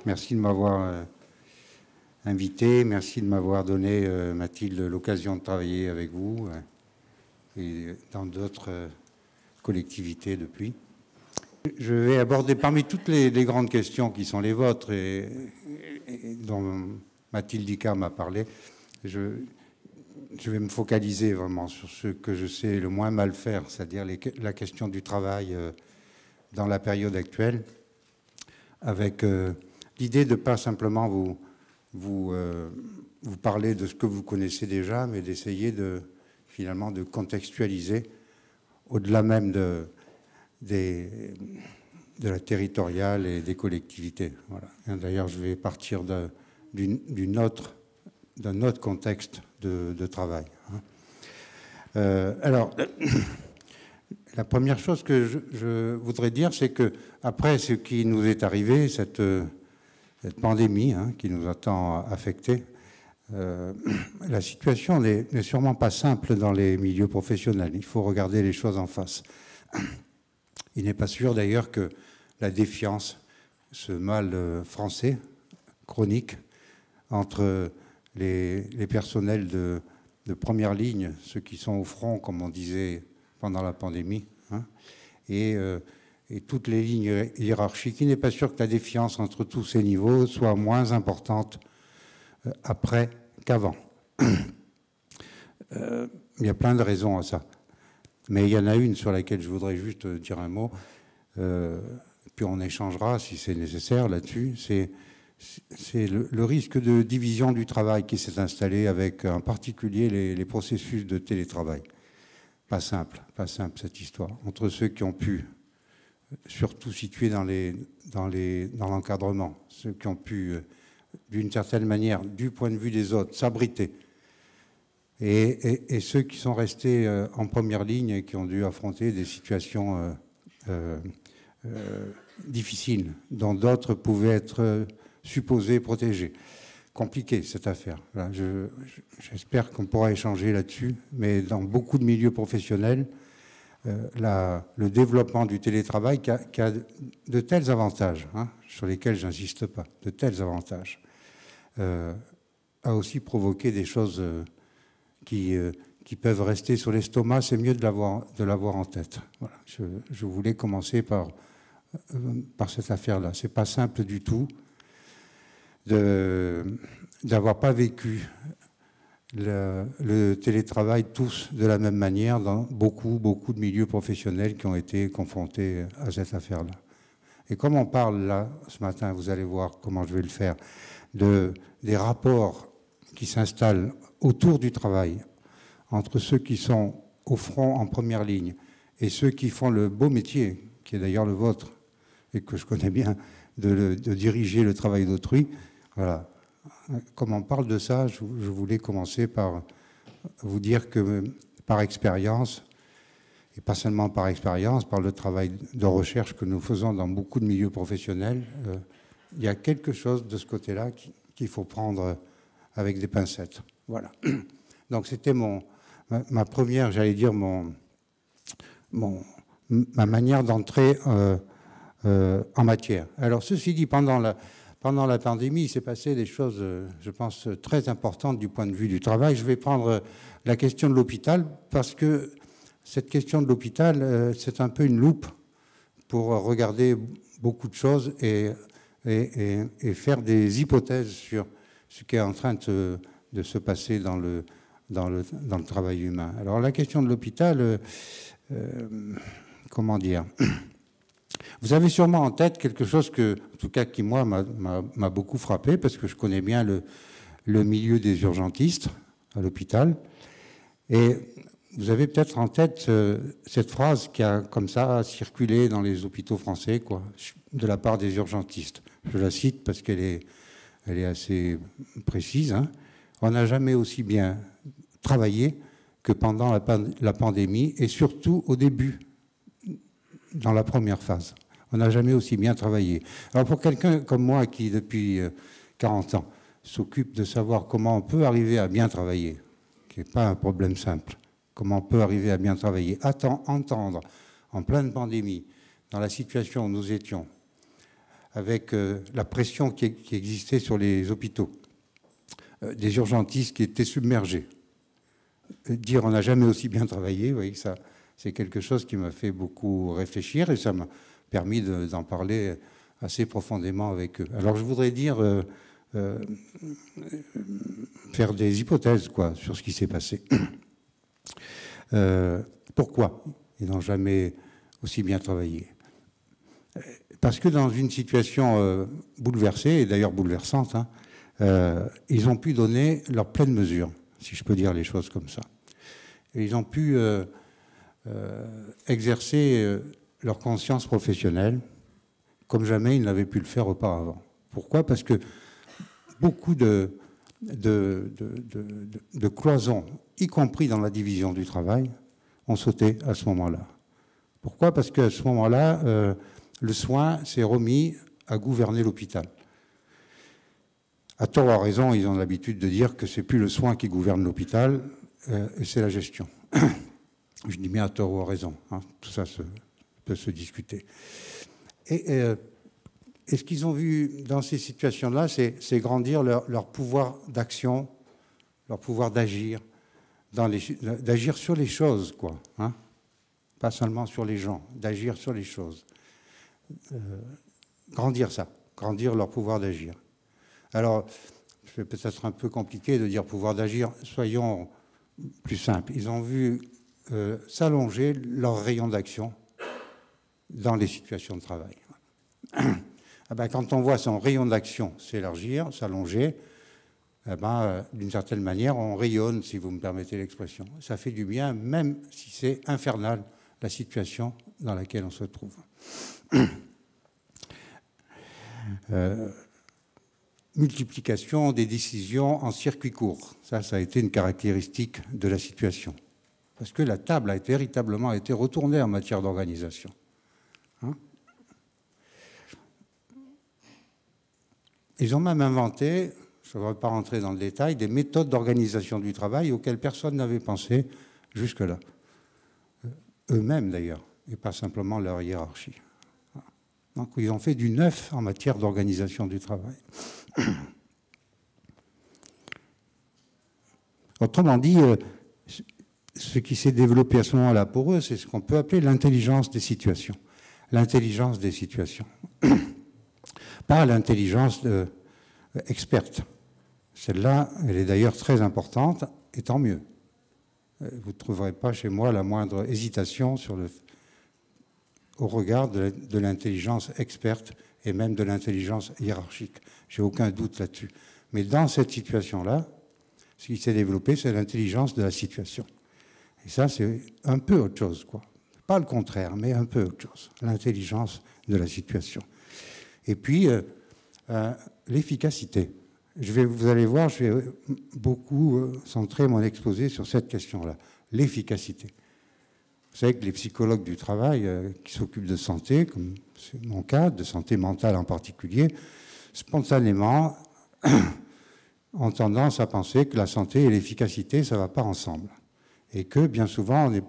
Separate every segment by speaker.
Speaker 1: Merci de m'avoir invité, merci de m'avoir donné, Mathilde, l'occasion de travailler avec vous et dans d'autres collectivités depuis. Je vais aborder parmi toutes les grandes questions qui sont les vôtres et dont Mathilde Icard m'a parlé. Je vais me focaliser vraiment sur ce que je sais le moins mal faire, c'est-à-dire la question du travail dans la période actuelle, avec l'idée de ne pas simplement vous parler de ce que vous connaissez déjà, mais d'essayer finalement de contextualiser au-delà même de la territoriale et des collectivités. Voilà. D'ailleurs, je vais partir d'un autre contexte de travail. Alors, la première chose que je voudrais dire, c'est que après ce qui nous est arrivé, cette pandémie qui nous a tant affectés, la situation n'est sûrement pas simple dans les milieux professionnels. Il faut regarder les choses en face. Il n'est pas sûr d'ailleurs que la défiance, ce mal français chronique entre les personnels de première ligne, ceux qui sont au front, comme on disait pendant la pandémie, et toutes les lignes hiérarchiques, il n'est pas sûr que la défiance entre tous ces niveaux soit moins importante après qu'avant. Il y a plein de raisons à ça. Mais il y en a une sur laquelle je voudrais juste dire un mot, puis on échangera si c'est nécessaire là-dessus. C'est le risque de division du travail qui s'est installé avec en particulier les processus de télétravail. Pas simple cette histoire. Entre ceux qui ont pu, surtout situés dans l'encadrement, ceux qui ont pu, d'une certaine manière, du point de vue des autres, s'abriter, et ceux qui sont restés en première ligne et qui ont dû affronter des situations difficiles, dont d'autres pouvaient être supposés protégés. Compliqué cette affaire. Voilà, j'espère qu'on pourra échanger là-dessus, mais dans beaucoup de milieux professionnels, le développement du télétravail qui a de tels avantages, sur lesquels je n'insiste pas, de tels avantages, a aussi provoqué des choses qui peuvent rester sur l'estomac. C'est mieux de l'avoir en tête. Voilà. Je voulais commencer par cette affaire-là. C'est pas simple du tout d'avoir pas vécu le télétravail tous de la même manière dans beaucoup de milieux professionnels qui ont été confrontés à cette affaire-là. Et comme on parle là ce matin, vous allez voir comment je vais le faire, des rapports qui s'installent autour du travail entre ceux qui sont au front en première ligne et ceux qui font le beau métier, qui est d'ailleurs le vôtre et que je connais bien, de diriger le travail d'autrui. Voilà. Comme on parle de ça, je voulais commencer par vous dire que par expérience, et pas seulement par expérience, par le travail de recherche que nous faisons dans beaucoup de milieux professionnels, il y a quelque chose de ce côté-là qu'il faut prendre avec des pincettes. Voilà. Donc c'était ma première, j'allais dire, ma manière d'entrer en matière. Alors ceci dit, pendant la pandémie, il s'est passé des choses, je pense, très importantes du point de vue du travail. Je vais prendre la question de l'hôpital parce que cette question de l'hôpital, c'est un peu une loupe pour regarder beaucoup de choses et faire des hypothèses sur ce qui est en train de se passer dans le travail humain. Alors la question de l'hôpital, comment dire ? Vous avez sûrement en tête quelque chose en tout cas, qui, moi, m'a beaucoup frappé, parce que je connais bien le milieu des urgentistes à l'hôpital. Et vous avez peut-être en tête cette phrase qui a, comme ça, circulé dans les hôpitaux français, quoi, de la part des urgentistes. Je la cite parce qu'elle est assez précise. On n'a jamais aussi bien travaillé que pendant la pandémie, et surtout au début, dans la première phase. On n'a jamais aussi bien travaillé. Alors pour quelqu'un comme moi qui, depuis 40 ans, s'occupe de savoir comment on peut arriver à bien travailler, qui n'est pas un problème simple, comment on peut arriver à bien travailler, entendre en pleine pandémie, dans la situation où nous étions, avec la pression qui existait sur les hôpitaux, des urgentistes qui étaient submergés, dire on n'a jamais aussi bien travaillé, vous voyez, ça, c'est quelque chose qui m'a fait beaucoup réfléchir et ça m'a permis d'en parler assez profondément avec eux. Alors je voudrais dire, faire des hypothèses quoi, sur ce qui s'est passé. Pourquoi ils n'ont jamais aussi bien travaillé? Parce que dans une situation bouleversée, et d'ailleurs bouleversante, hein, ils ont pu donner leur pleine mesure, si je peux dire les choses comme ça. Et ils ont pu exercer leur conscience professionnelle comme jamais ils n'avaient pu le faire auparavant. Pourquoi? Parce que beaucoup de cloisons, y compris dans la division du travail, ont sauté à ce moment-là. Pourquoi? Parce qu'à ce moment-là, le soin s'est remis à gouverner l'hôpital. À tort ou à raison, ils ont l'habitude de dire que c'est plus le soin qui gouverne l'hôpital, c'est la gestion. Je dis bien à tort ou à raison, hein, tout ça peut se discuter. Et ce qu'ils ont vu dans ces situations-là, c'est grandir leur pouvoir d'action, leur pouvoir d'agir, d'agir sur les choses, quoi. Hein, pas seulement sur les gens, d'agir sur les choses. Grandir ça, grandir leur pouvoir d'agir. Alors, c'est peut-être un peu compliqué de dire pouvoir d'agir, soyons plus simples. Ils ont vu s'allonger leur rayon d'action dans les situations de travail. Ah ben, quand on voit son rayon d'action s'élargir, s'allonger, eh ben, d'une certaine manière, on rayonne, si vous me permettez l'expression. Ça fait du bien, même si c'est infernal, la situation dans laquelle on se trouve. Multiplication des décisions en circuit court. Ça a été une caractéristique de la situation. Parce que la table a véritablement été retournée en matière d'organisation. Hein? Ils ont même inventé, je ne vais pas rentrer dans le détail, des méthodes d'organisation du travail auxquelles personne n'avait pensé jusque-là. Eux-mêmes d'ailleurs, et pas simplement leur hiérarchie. Donc ils ont fait du neuf en matière d'organisation du travail. Autrement dit, ce qui s'est développé à ce moment-là pour eux, c'est ce qu'on peut appeler l'intelligence des situations. L'intelligence des situations. Pas l'intelligence experte. Celle-là, elle est d'ailleurs très importante, et tant mieux. Vous ne trouverez pas chez moi la moindre hésitation au regard de l'intelligence experte et même de l'intelligence hiérarchique. J'ai aucun doute là-dessus. Mais dans cette situation-là, ce qui s'est développé, c'est l'intelligence de la situation. Et ça, c'est un peu autre chose, quoi. Pas le contraire, mais un peu autre chose. L'intelligence de la situation. Et puis, l'efficacité. Vous allez voir, je vais beaucoup centrer mon exposé sur cette question-là. L'efficacité. Vous savez que les psychologues du travail qui s'occupent de santé, comme c'est mon cas, de santé mentale en particulier, spontanément ont tendance à penser que la santé et l'efficacité, ça ne va pas ensemble. Et que bien souvent, on n'est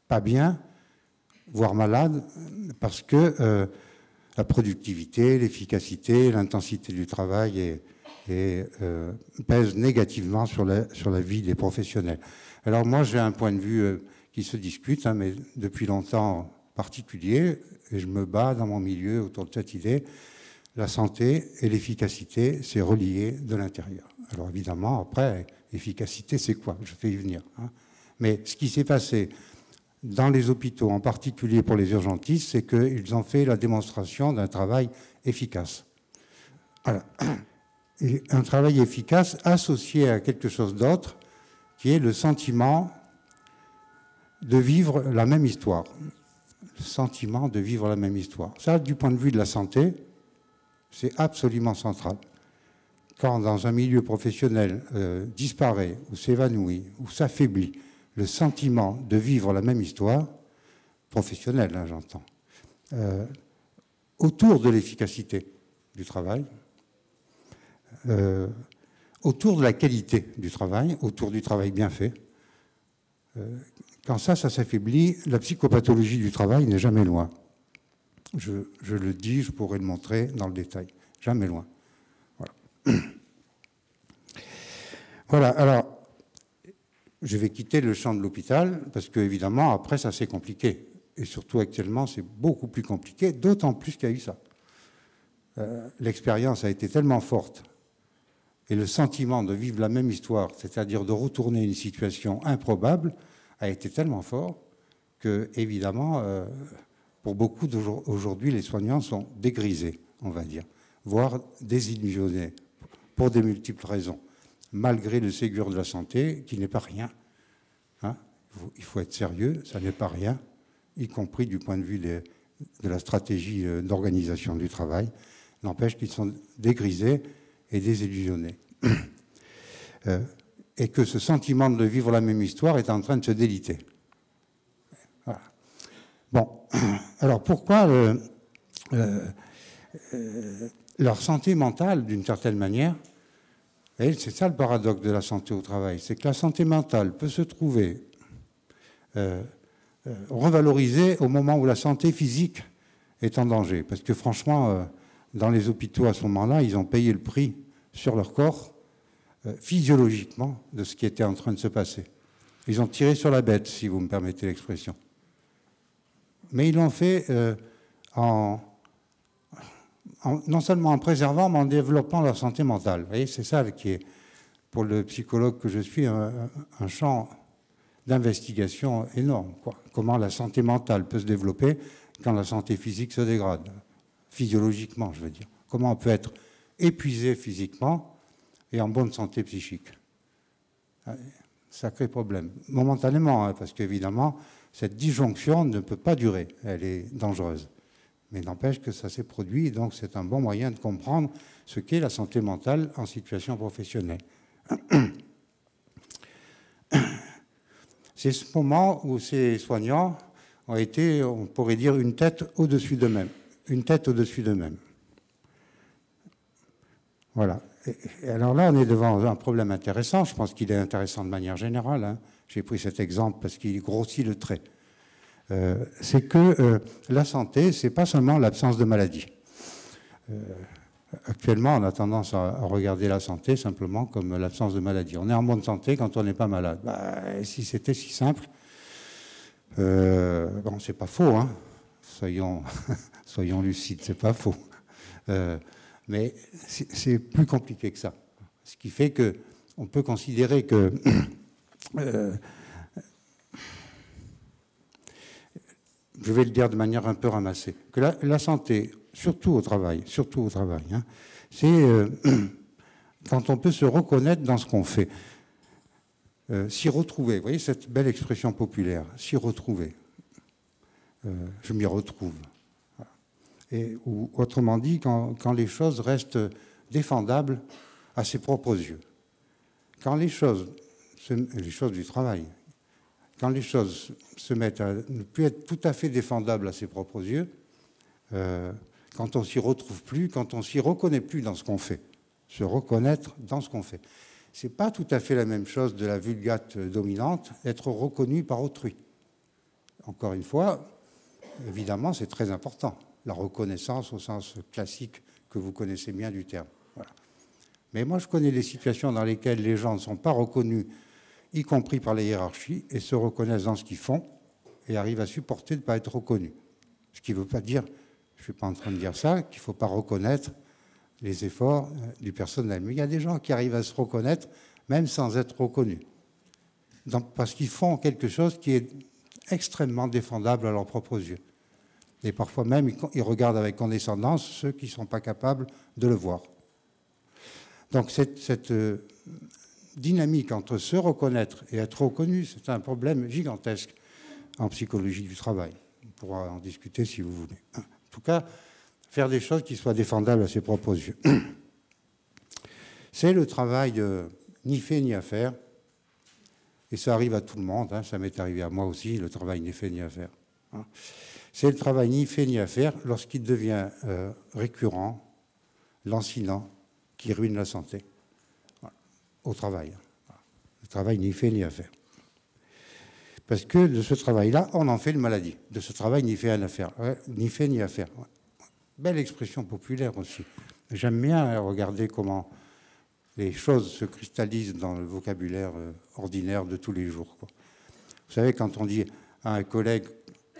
Speaker 1: pas bien, voire malade, parce que la productivité, l'efficacité, l'intensité du travail pèsent négativement sur la vie des professionnels. Alors moi, j'ai un point de vue qui se discute, hein, mais depuis longtemps particulier, et je me bats dans mon milieu autour de cette idée, la santé et l'efficacité, c'est relié de l'intérieur. Alors évidemment, après, efficacité, c'est quoi? Je vais y venir. Hein. Mais ce qui s'est passé dans les hôpitaux, en particulier pour les urgentistes, c'est qu'ils ont fait la démonstration d'un travail efficace. Voilà. Et un travail efficace associé à quelque chose d'autre, qui est le sentiment de vivre la même histoire. Le sentiment de vivre la même histoire. Ça, du point de vue de la santé, c'est absolument central. Quand dans un milieu professionnel disparaît, ou s'évanouit, ou s'affaiblit, le sentiment de vivre la même histoire, professionnelle, hein, j'entends, autour de l'efficacité du travail, autour de la qualité du travail, autour du travail bien fait, Quand ça s'affaiblit, la psychopathologie du travail n'est jamais loin. Je le dis, je pourrais le montrer dans le détail. Jamais loin. Voilà. Voilà, alors, je vais quitter le champ de l'hôpital, parce qu'évidemment, après, ça c'est compliqué. Et surtout, actuellement, c'est beaucoup plus compliqué, d'autant plus qu'il y a eu ça. L'expérience a été tellement forte, et le sentiment de vivre la même histoire, c'est-à-dire de retourner une situation improbable, a été tellement fort que, évidemment, pour beaucoup d'aujourd'hui, les soignants sont dégrisés, on va dire, voire désillusionnés, pour de multiples raisons, malgré le Ségur de la santé, qui n'est pas rien. Hein, il faut être sérieux, ça n'est pas rien, y compris du point de vue de la stratégie d'organisation du travail. N'empêche qu'ils sont dégrisés et désillusionnés. Et que ce sentiment de vivre la même histoire est en train de se déliter. Voilà. Bon, alors pourquoi leur santé mentale, d'une certaine manière, c'est ça le paradoxe de la santé au travail, c'est que la santé mentale peut se trouver revalorisée au moment où la santé physique est en danger. Parce que franchement, dans les hôpitaux à ce moment-là, ils ont payé le prix sur leur corps, physiologiquement, de ce qui était en train de se passer. Ils ont tiré sur la bête, si vous me permettez l'expression. Mais ils l'ont fait non seulement en préservant, mais en développant leur santé mentale. Vous voyez, c'est ça qui est, pour le psychologue que je suis, un champ d'investigation énorme, quoi. Comment la santé mentale peut se développer quand la santé physique se dégrade, physiologiquement, je veux dire. Comment on peut être épuisé physiquement et en bonne santé psychique. Sacré problème. Momentanément, hein, parce qu'évidemment, cette disjonction ne peut pas durer. Elle est dangereuse. Mais n'empêche que ça s'est produit, donc c'est un bon moyen de comprendre ce qu'est la santé mentale en situation professionnelle. C'est ce moment où ces soignants ont été, on pourrait dire, une tête au-dessus d'eux-mêmes. Une tête au-dessus d'eux-mêmes. Voilà. Et alors là, on est devant un problème intéressant. Je pense qu'il est intéressant de manière générale. Hein. J'ai pris cet exemple parce qu'il grossit le trait. C'est que la santé, c'est pas seulement l'absence de maladie. Actuellement, on a tendance à regarder la santé simplement comme l'absence de maladie. On est en bonne santé quand on n'est pas malade. Bah, si c'était si simple, bon, c'est pas faux, hein. Soyons lucides, c'est pas faux. Mais c'est plus compliqué que ça. Ce qui fait qu'on peut considérer que je vais le dire de manière un peu ramassée, que la santé, surtout au travail, hein, c'est quand on peut se reconnaître dans ce qu'on fait, s'y retrouver. Vous voyez cette belle expression populaire, s'y retrouver. Je m'y retrouve. Ou autrement dit, quand les choses restent défendables à ses propres yeux. Quand les choses du travail, quand les choses se mettent à ne plus être tout à fait défendables à ses propres yeux, quand on s'y retrouve plus, quand on s'y reconnaît plus dans ce qu'on fait, se reconnaître dans ce qu'on fait. C'est pas tout à fait la même chose de la vulgate dominante, être reconnu par autrui. Encore une fois, évidemment, c'est très important, la reconnaissance au sens classique que vous connaissez bien du terme. Voilà. Mais moi, je connais des situations dans lesquelles les gens ne sont pas reconnus, y compris par les hiérarchies, et se reconnaissent dans ce qu'ils font et arrivent à supporter de ne pas être reconnus. Ce qui ne veut pas dire, je ne suis pas en train de dire ça, qu'il ne faut pas reconnaître les efforts du personnel. Mais il y a des gens qui arrivent à se reconnaître même sans être reconnus. Donc, parce qu'ils font quelque chose qui est extrêmement défendable à leurs propres yeux. Et parfois même, ils regardent avec condescendance ceux qui ne sont pas capables de le voir. Donc cette dynamique entre se reconnaître et être reconnu, c'est un problème gigantesque en psychologie du travail. On pourra en discuter si vous voulez. En tout cas, faire des choses qui soient défendables à ses propres yeux. C'est le travail ni fait ni à faire. Et ça arrive à tout le monde, hein, ça m'est arrivé à moi aussi, le travail ni fait ni à faire. Hein. C'est le travail ni fait ni à faire lorsqu'il devient récurrent, lancinant, qui ruine la santé. Voilà. Au travail. Voilà. Le travail ni fait ni à faire. Parce que de ce travail-là, on en fait une maladie. De ce travail, ni fait ni à faire. Ouais, ni fait ni à faire. Ouais. Belle expression populaire aussi. J'aime bien regarder comment les choses se cristallisent dans le vocabulaire ordinaire de tous les jours, quoi. Vous savez, quand on dit à un collègue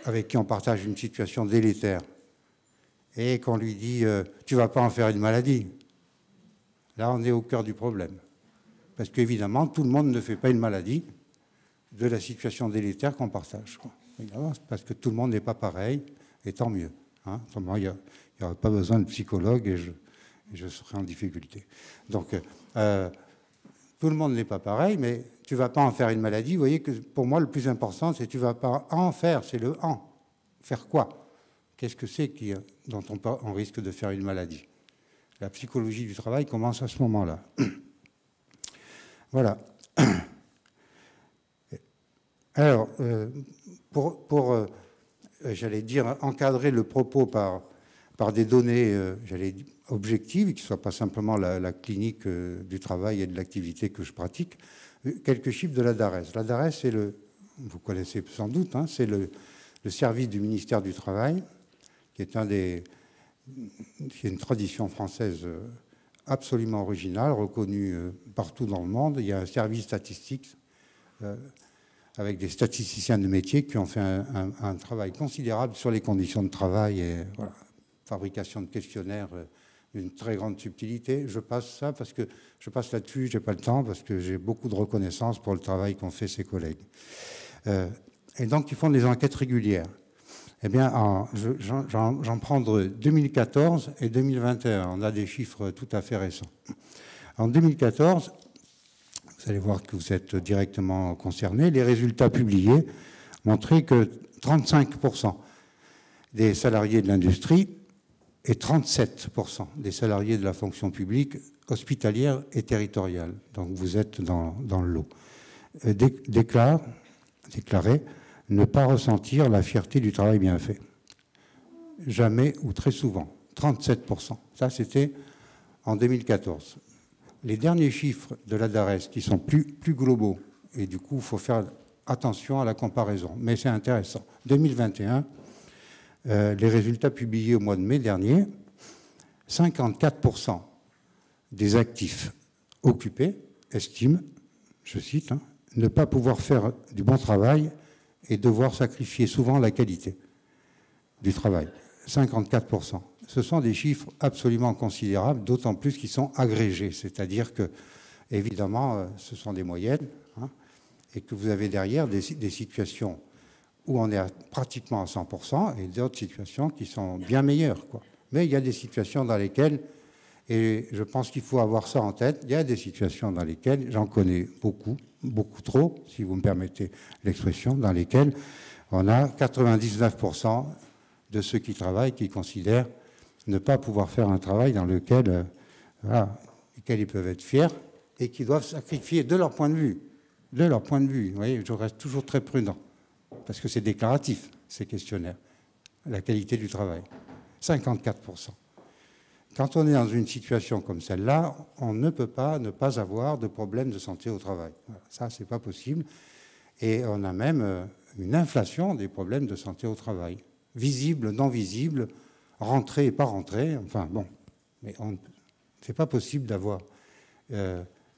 Speaker 1: avec qui on partage une situation délétère et qu'on lui dit « tu ne vas pas en faire une maladie », là, on est au cœur du problème. Parce qu'évidemment, tout le monde ne fait pas une maladie de la situation délétère qu'on partage. Évidemment, parce que tout le monde n'est pas pareil, et tant mieux. Hein. Autrement, il n'y aurait pas besoin de psychologue et je serais en difficulté. Donc, tout le monde n'est pas pareil, mais tu ne vas pas en faire une maladie. Vous voyez que pour moi, le plus important, c'est tu ne vas pas en faire, c'est le en. Faire quoi? Qu'est-ce que c'est dont on risque de faire une maladie? La psychologie du travail commence à ce moment-là. Voilà. Alors, j'allais dire, encadrer le propos par des données, objectives, qui ne soient pas simplement la clinique du travail et de l'activité que je pratique, quelques chiffres de la DARES. La DARES, vous connaissez sans doute, hein, c'est le service du ministère du Travail, qui est une tradition française absolument originale, reconnue partout dans le monde. Il y a un service statistique avec des statisticiens de métier qui ont fait un travail considérable sur les conditions de travail et voilà, fabrication de questionnaires d'une très grande subtilité. Je passe ça parce que je passe là-dessus, je n'ai pas le temps, parce que j'ai beaucoup de reconnaissance pour le travail qu'ont fait ces collègues. Et donc, ils font des enquêtes régulières. Eh bien, j'en prends 2014 et 2021. On a des chiffres tout à fait récents. En 2014, vous allez voir que vous êtes directement concernés, les résultats publiés montraient que 35% des salariés de l'industrie et 37% des salariés de la fonction publique hospitalière et territoriale, donc vous êtes dans le lot, déclarent ne pas ressentir la fierté du travail bien fait. Jamais ou très souvent. 37%. Ça, c'était en 2014. Les derniers chiffres de la DARES, qui sont plus globaux, et du coup, il faut faire attention à la comparaison, mais c'est intéressant. 2021, les résultats publiés au mois de mai dernier, 54% des actifs occupés estiment, je cite, hein, ne pas pouvoir faire du bon travail et devoir sacrifier souvent la qualité du travail. 54%. Ce sont des chiffres absolument considérables, d'autant plus qu'ils sont agrégés. C'est-à-dire que, évidemment, ce sont des moyennes, hein, et que vous avez derrière des situations où on est pratiquement à 100% et d'autres situations qui sont bien meilleures, quoi. Mais il y a des situations dans lesquelles, et je pense qu'il faut avoir ça en tête, il y a des situations dans lesquelles, j'en connais beaucoup, beaucoup trop, si vous me permettez l'expression, dans lesquelles on a 99% de ceux qui travaillent qui considèrent ne pas pouvoir faire un travail dans lequel, lequel ils peuvent être fiers et qui doivent sacrifier de leur point de vue. De leur point de vue. Vous voyez, je reste toujours très prudent parce que c'est déclaratif, ces questionnaires, la qualité du travail. 54%. Quand on est dans une situation comme celle-là, on ne peut pas ne pas avoir de problème de santé au travail. Voilà, ça, c'est pas possible. Et on a même une inflation des problèmes de santé au travail. Visible, non visible, rentré et pas rentré. Enfin, bon. Mais c'est pas possible de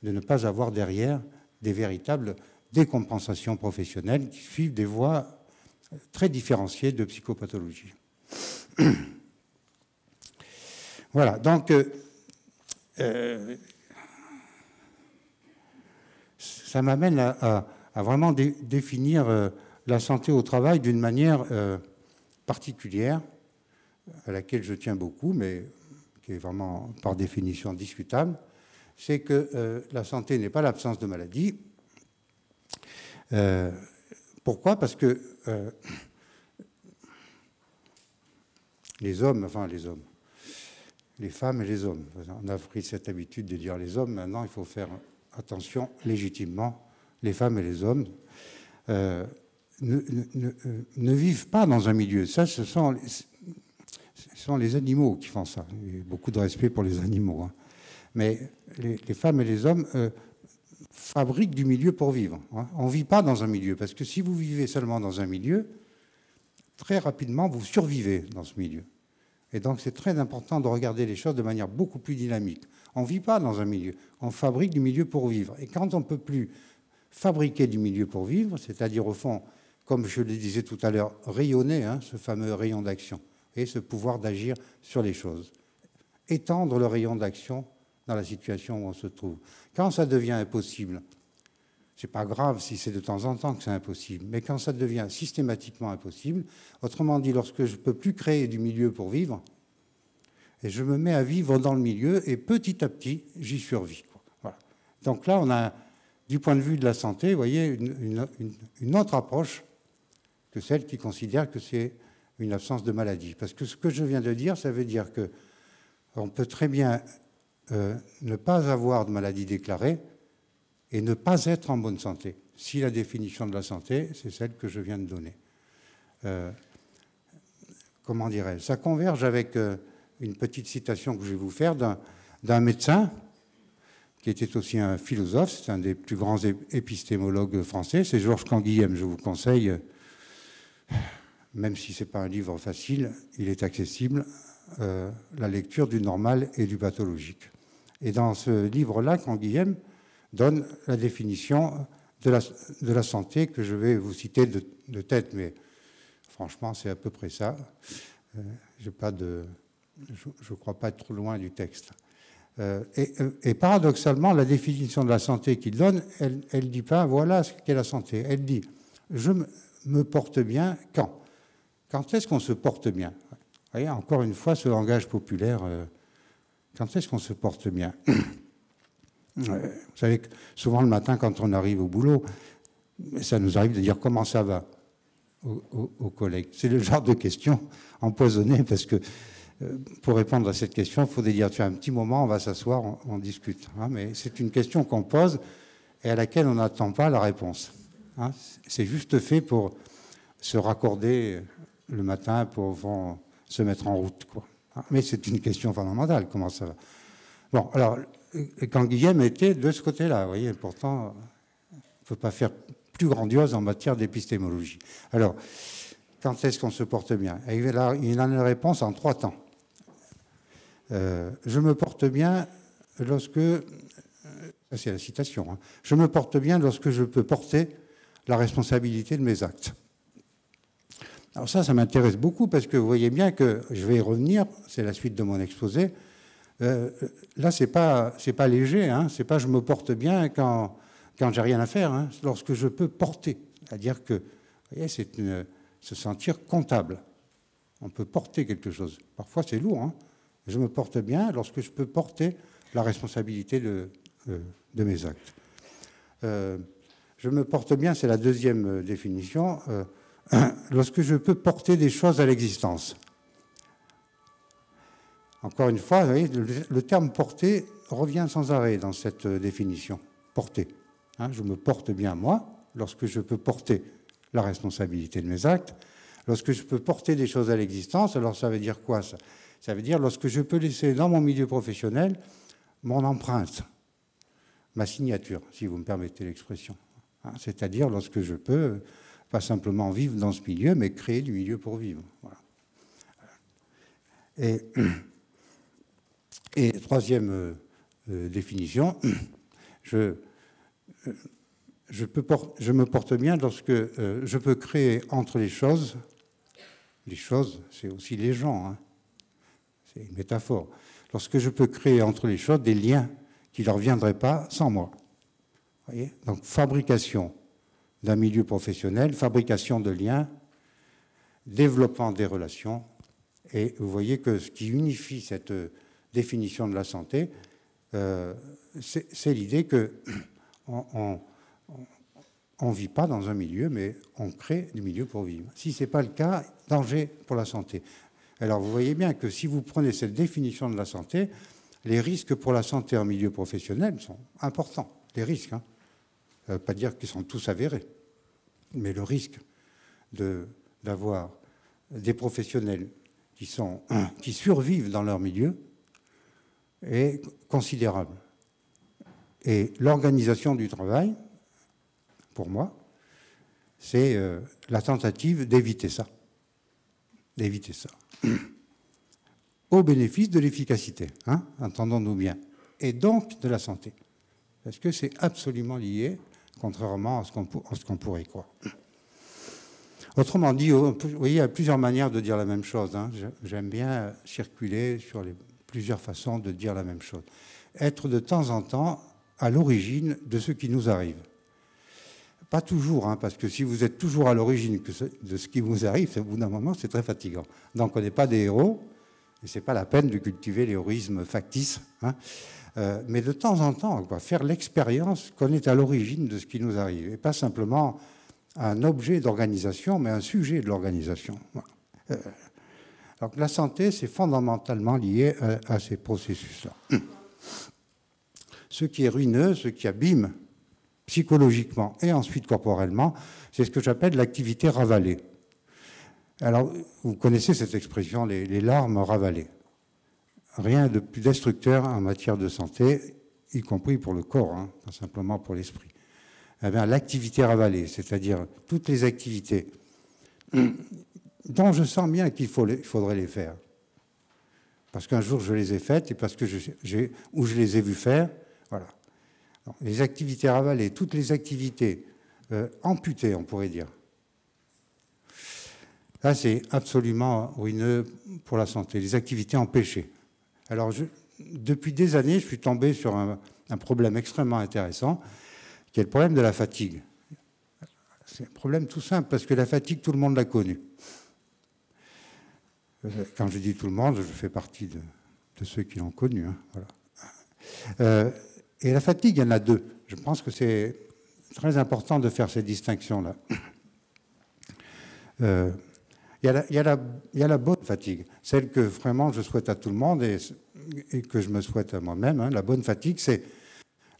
Speaker 1: ne pas avoir derrière des véritables décompensations professionnelles qui suivent des voies très différenciées de psychopathologie. Voilà, donc ça m'amène à vraiment définir la santé au travail d'une manière particulière, à laquelle je tiens beaucoup, mais qui est vraiment par définition discutable, c'est que la santé n'est pas l'absence de maladie. Pourquoi? Parce que les femmes et les hommes, on a pris cette habitude de dire les hommes, maintenant il faut faire attention légitimement, les femmes et les hommes ne vivent pas dans un milieu. Ça, ce sont les animaux qui font ça. Il y a beaucoup de respect pour les animaux, hein. Mais les femmes et les hommes fabrique du milieu pour vivre. On ne vit pas dans un milieu, parce que si vous vivez seulement dans un milieu, très rapidement, vous survivez dans ce milieu. Et donc, c'est très important de regarder les choses de manière beaucoup plus dynamique. On ne vit pas dans un milieu, on fabrique du milieu pour vivre. Et quand on ne peut plus fabriquer du milieu pour vivre, c'est-à-dire, au fond, comme je le disais tout à l'heure, rayonner, hein, ce fameux rayon d'action, et ce pouvoir d'agir sur les choses. Étendre le rayon d'action dans la situation où on se trouve. Quand ça devient impossible, ce n'est pas grave si c'est de temps en temps que c'est impossible, mais quand ça devient systématiquement impossible, autrement dit, lorsque je ne peux plus créer du milieu pour vivre, et je me mets à vivre dans le milieu, et petit à petit, j'y survis. Voilà. Donc là, on a, du point de vue de la santé, vous voyez, une autre approche que celle qui considère que c'est une absence de maladie. Parce que ce que je viens de dire, ça veut dire qu'on peut très bien ne pas avoir de maladie déclarée et ne pas être en bonne santé, si la définition de la santé, c'est celle que je viens de donner. Comment dirais-je? Ça converge avec une petite citation que je vais vous faire d'un médecin qui était aussi un philosophe, c'est un des plus grands épistémologues français, c'est Georges Canguilhem. Je vous conseille, même si ce n'est pas un livre facile, il est accessible, la lecture du normal et du pathologique. Et dans ce livre-là, Canguilhem donne la définition de la santé que je vais vous citer de tête, mais franchement, c'est à peu près ça. Je ne crois pas être trop loin du texte. Et paradoxalement, la définition de la santé qu'il donne, elle ne dit pas « voilà ce qu'est la santé ». Elle dit « je me porte bien quand ». Quand est-ce qu'on se porte bien? Vous voyez, encore une fois, ce langage populaire, quand est-ce qu'on se porte bien? Vous savez que souvent le matin, quand on arrive au boulot, ça nous arrive de dire « comment ça va ?» aux collègues. C'est le genre de question empoisonnée parce que pour répondre à cette question, il faudrait dire, tu as un petit moment, on va s'asseoir, on discute. Hein, mais c'est une question qu'on pose et à laquelle on n'attend pas la réponse. Hein, c'est juste fait pour se raccorder le matin, pour se mettre en route, quoi. Hein, mais c'est une question fondamentale, comment ça va? Bon, alors, Canguilhem était de ce côté-là, vous voyez, pourtant, on ne peut pas faire plus grandiose en matière d'épistémologie. Alors, quand est-ce qu'on se porte bien? Il a une réponse en 3 temps. Je me porte bien lorsque, c'est la citation, hein, je me porte bien lorsque je peux porter la responsabilité de mes actes. Alors ça m'intéresse beaucoup parce que vous voyez bien que, je vais y revenir, c'est la suite de mon exposé, là c'est pas léger, hein, c'est pas je me porte bien quand j'ai rien à faire, hein, lorsque je peux porter, c'est-à-dire que, vous voyez, c'est se sentir comptable. On peut porter quelque chose. Parfois c'est lourd, hein. Je me porte bien lorsque je peux porter la responsabilité de mes actes. Je me porte bien, c'est la deuxième définition, lorsque je peux porter des choses à l'existence. Encore une fois, vous voyez, le terme porter revient sans arrêt dans cette définition. Porter. Hein, je me porte bien, moi, lorsque je peux porter la responsabilité de mes actes. Lorsque je peux porter des choses à l'existence, alors ça veut dire quoi, ça? Ça veut dire lorsque je peux laisser dans mon milieu professionnel mon empreinte, ma signature, si vous me permettez l'expression. Hein, c'est-à-dire lorsque je peux pas simplement vivre dans ce milieu, mais créer du milieu pour vivre. Voilà. Et troisième définition, je me porte bien lorsque je peux créer entre les choses, c'est aussi les gens, hein, c'est une métaphore, lorsque je peux créer entre les choses des liens qui ne leur viendraient pas sans moi. Vous voyez? Donc fabrication d'un milieu professionnel, fabrication de liens, développement des relations, et vous voyez que ce qui unifie cette définition de la santé, c'est l'idée qu'on ne vit pas dans un milieu, mais on crée du milieu pour vivre. Si ce n'est pas le cas, danger pour la santé. Alors vous voyez bien que si vous prenez cette définition de la santé, les risques pour la santé en milieu professionnel sont importants. Les risques, hein. Ça ne veut pas dire qu'ils sont tous avérés, mais le risque d'avoir des professionnels qui survivent dans leur milieu est considérable. Et l'organisation du travail, pour moi, c'est la tentative d'éviter ça. D'éviter ça. Au bénéfice de l'efficacité, hein, entendons-nous bien. Et donc de la santé. Parce que c'est absolument lié, contrairement à ce qu'on pourrait croire. Autrement dit, vous voyez, il y a plusieurs manières de dire la même chose. Hein. J'aime bien circuler sur plusieurs façons de dire la même chose. Être de temps en temps à l'origine de ce qui nous arrive. Pas toujours, hein, parce que si vous êtes toujours à l'origine de ce qui vous arrive, au bout d'un moment, c'est très fatigant. Donc on n'est pas des héros, et ce n'est pas la peine de cultiver l'héroïsme factice. Hein. Mais de temps en temps, quoi, faire l'expérience qu'on est à l'origine de ce qui nous arrive, et pas simplement un objet d'organisation, mais un sujet de l'organisation. Voilà. Donc la santé, c'est fondamentalement lié à ces processus-là. Ce qui est ruineux, ce qui abîme psychologiquement et ensuite corporellement, c'est ce que j'appelle l'activité ravalée. Alors, vous connaissez cette expression, les larmes ravalées. Rien de plus destructeur en matière de santé, y compris pour le corps, hein, pas simplement pour l'esprit. Eh bien, l'activité ravalée, c'est-à-dire toutes les activités dont je sens bien qu'il faudrait les faire. Parce qu'un jour, je les ai faites et parce que je les ai vues faire, voilà. Donc, les activités ravalées, toutes les activités amputées, on pourrait dire. Là, c'est absolument ruineux pour la santé. Les activités empêchées. Alors, depuis des années, je suis tombé sur un problème extrêmement intéressant, qui est le problème de la fatigue. C'est un problème tout simple, parce que la fatigue, tout le monde l'a connue. Quand je dis tout le monde, je fais partie de ceux qui l'ont connue. Hein, voilà. Et la fatigue, il y en a deux. Je pense que c'est très important de faire cette distinction-là. Il y a la bonne fatigue, celle que vraiment je souhaite à tout le monde et que je me souhaite à moi-même. Hein. La bonne fatigue, c'est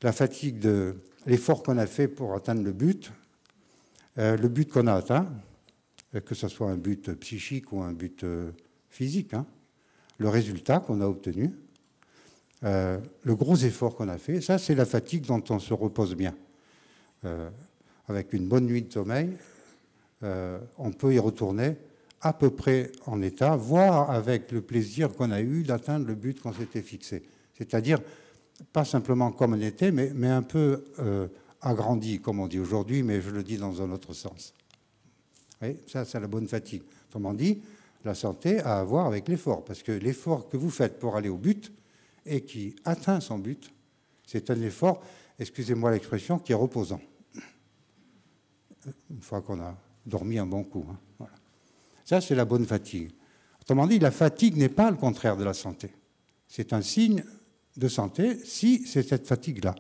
Speaker 1: la fatigue de l'effort qu'on a fait pour atteindre le but qu'on a atteint, que ce soit un but psychique ou un but physique, hein. Le résultat qu'on a obtenu, le gros effort qu'on a fait, ça c'est la fatigue dont on se repose bien. Avec une bonne nuit de sommeil, on peut y retourner à peu près en état, voire avec le plaisir qu'on a eu d'atteindre le but qu'on s'était fixé. C'est-à-dire, pas simplement comme on était, mais un peu agrandi, comme on dit aujourd'hui, mais je le dis dans un autre sens. Oui, ça, c'est la bonne fatigue. Autrement dit, la santé a à voir avec l'effort, parce que l'effort que vous faites pour aller au but et qui atteint son but, c'est un effort, excusez-moi l'expression, qui est reposant. Une fois qu'on a dormi un bon coup. Hein, voilà. Ça, c'est la bonne fatigue. Autrement dit, la fatigue n'est pas le contraire de la santé. C'est un signe de santé si c'est cette fatigue-là.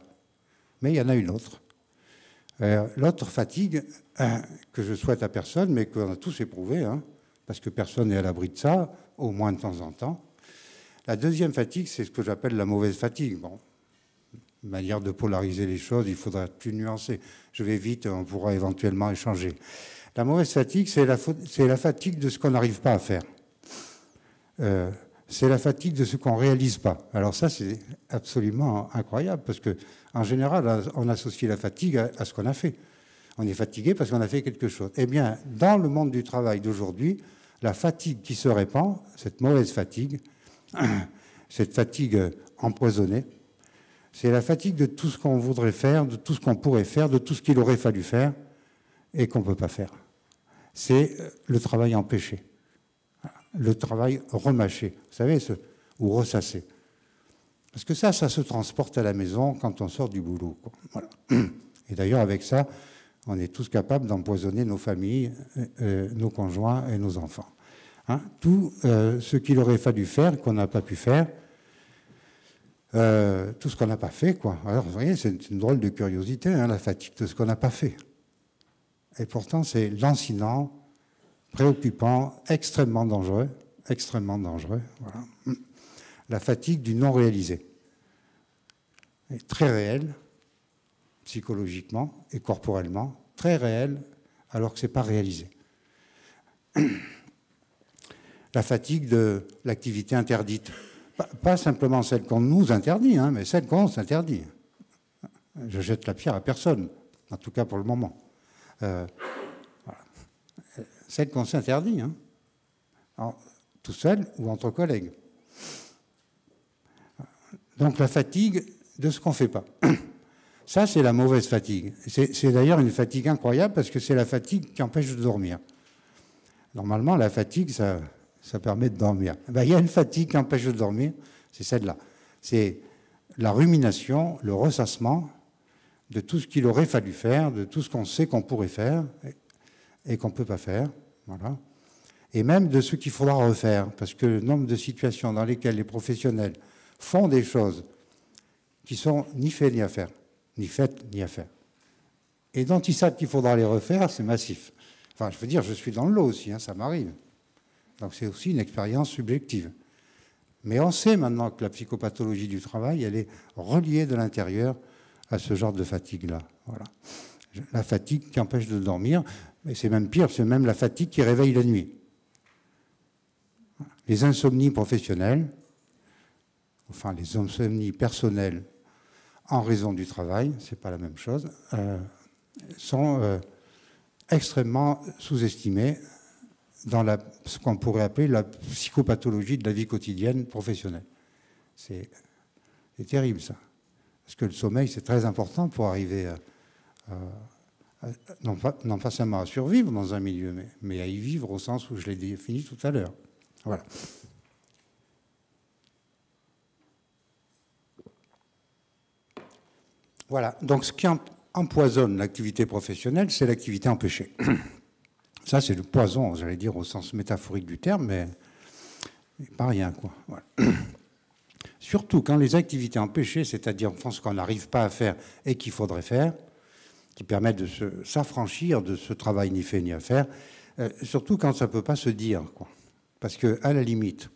Speaker 1: Mais il y en a une autre. L'autre fatigue, que je souhaite à personne, mais qu'on a tous éprouvé, hein, parce que personne n'est à l'abri de ça, au moins de temps en temps. La deuxième fatigue, c'est ce que j'appelle la mauvaise fatigue. Bon, une manière de polariser les choses, il faudra être plus nuancé. Je vais vite, on pourra éventuellement échanger. La mauvaise fatigue, c'est la fatigue de ce qu'on n'arrive pas à faire. C'est la fatigue de ce qu'on ne réalise pas. Alors ça, c'est absolument incroyable, parce qu'en général, on associe la fatigue à ce qu'on a fait. On est fatigué parce qu'on a fait quelque chose. Eh bien, dans le monde du travail d'aujourd'hui, la fatigue qui se répand, cette mauvaise fatigue, cette fatigue empoisonnée, c'est la fatigue de tout ce qu'on voudrait faire, de tout ce qu'on pourrait faire, de tout ce qu'il aurait fallu faire et qu'on ne peut pas faire. C'est le travail empêché, le travail remâché, vous savez, ou ressassé. Parce que ça se transporte à la maison quand on sort du boulot, quoi. Voilà. Et d'ailleurs, avec ça, on est tous capables d'empoisonner nos familles, nos conjoints et nos enfants. Hein, tout ce qu'il aurait fallu faire, qu'on n'a pas pu faire, tout ce qu'on n'a pas fait, quoi. Alors, vous voyez, c'est une drôle de curiosité, hein, la fatigue de ce qu'on n'a pas fait. Et pourtant, c'est lancinant, préoccupant, extrêmement dangereux, voilà. La fatigue du non réalisé est très réelle, psychologiquement et corporellement, très réelle, alors que ce n'est pas réalisé. La fatigue de l'activité interdite. Pas simplement celle qu'on nous interdit, hein, mais celle qu'on s'interdit. Je jette la pierre à personne, en tout cas pour le moment. Voilà. Celle qu'on s'interdit, hein. Alors, tout seul ou entre collègues. Donc la fatigue de ce qu'on ne fait pas. Ça, c'est la mauvaise fatigue. C'est d'ailleurs une fatigue incroyable parce que c'est la fatigue qui empêche de dormir. Normalement, la fatigue, ça permet de dormir. Ben, il y a une fatigue qui empêche de dormir, c'est celle-là. C'est la rumination, le ressassement de tout ce qu'il aurait fallu faire, de tout ce qu'on sait qu'on pourrait faire et qu'on ne peut pas faire. Voilà. Et même de ce qu'il faudra refaire, parce que le nombre de situations dans lesquelles les professionnels font des choses qui sont ni faites ni à faire, ni faites ni à faire, et dont ils savent qu'il faudra les refaire, c'est massif. Enfin, je veux dire, je suis dans le lot aussi, hein, ça m'arrive. Donc c'est aussi une expérience subjective. Mais on sait maintenant que la psychopathologie du travail, elle est reliée de l'intérieur à ce genre de fatigue-là. Voilà. La fatigue qui empêche de dormir, mais c'est même pire, c'est même la fatigue qui réveille la nuit. Les insomnies professionnelles, enfin les insomnies personnelles en raison du travail, c'est pas la même chose, sont extrêmement sous-estimées dans ce qu'on pourrait appeler la psychopathologie de la vie quotidienne professionnelle. C'est terrible, ça. Parce que le sommeil, c'est très important pour arriver non pas seulement à survivre dans un milieu, mais à y vivre au sens où je l'ai défini tout à l'heure. Voilà. Voilà. Donc, ce qui empoisonne l'activité professionnelle, c'est l'activité empêchée. Ça, c'est le poison, j'allais dire, au sens métaphorique du terme, mais pas rien, quoi. Voilà. Surtout quand les activités empêchées, c'est-à-dire ce qu'on n'arrive pas à faire et qu'il faudrait faire, qui permettent de s'affranchir de ce travail ni fait ni à faire, surtout quand ça ne peut pas se dire, quoi. Parce qu'à la limite,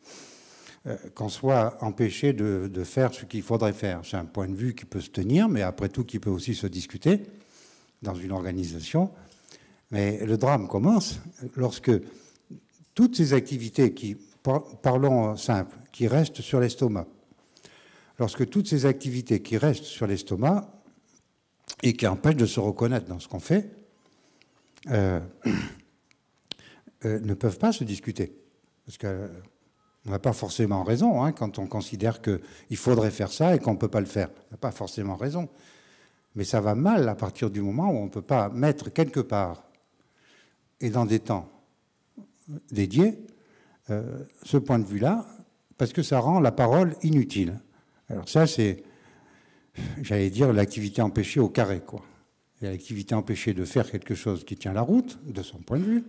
Speaker 1: qu'on soit empêché de faire ce qu'il faudrait faire, c'est un point de vue qui peut se tenir, mais après tout qui peut aussi se discuter dans une organisation. Mais le drame commence lorsque toutes ces activités qui, parlons simple, qui restent sur l'estomac, lorsque toutes ces activités qui restent sur l'estomac et qui empêchent de se reconnaître dans ce qu'on fait, ne peuvent pas se discuter. Parce qu'on n'a pas forcément raison, hein, quand on considère qu'il faudrait faire ça et qu'on ne peut pas le faire. On n'a pas forcément raison. Mais ça va mal à partir du moment où on ne peut pas mettre quelque part et dans des temps dédiés ce point de vue-là, parce que ça rend la parole inutile. Alors ça, c'est, j'allais dire, l'activité empêchée au carré, quoi. Il y a l'activité empêchée de faire quelque chose qui tient la route, de son point de vue,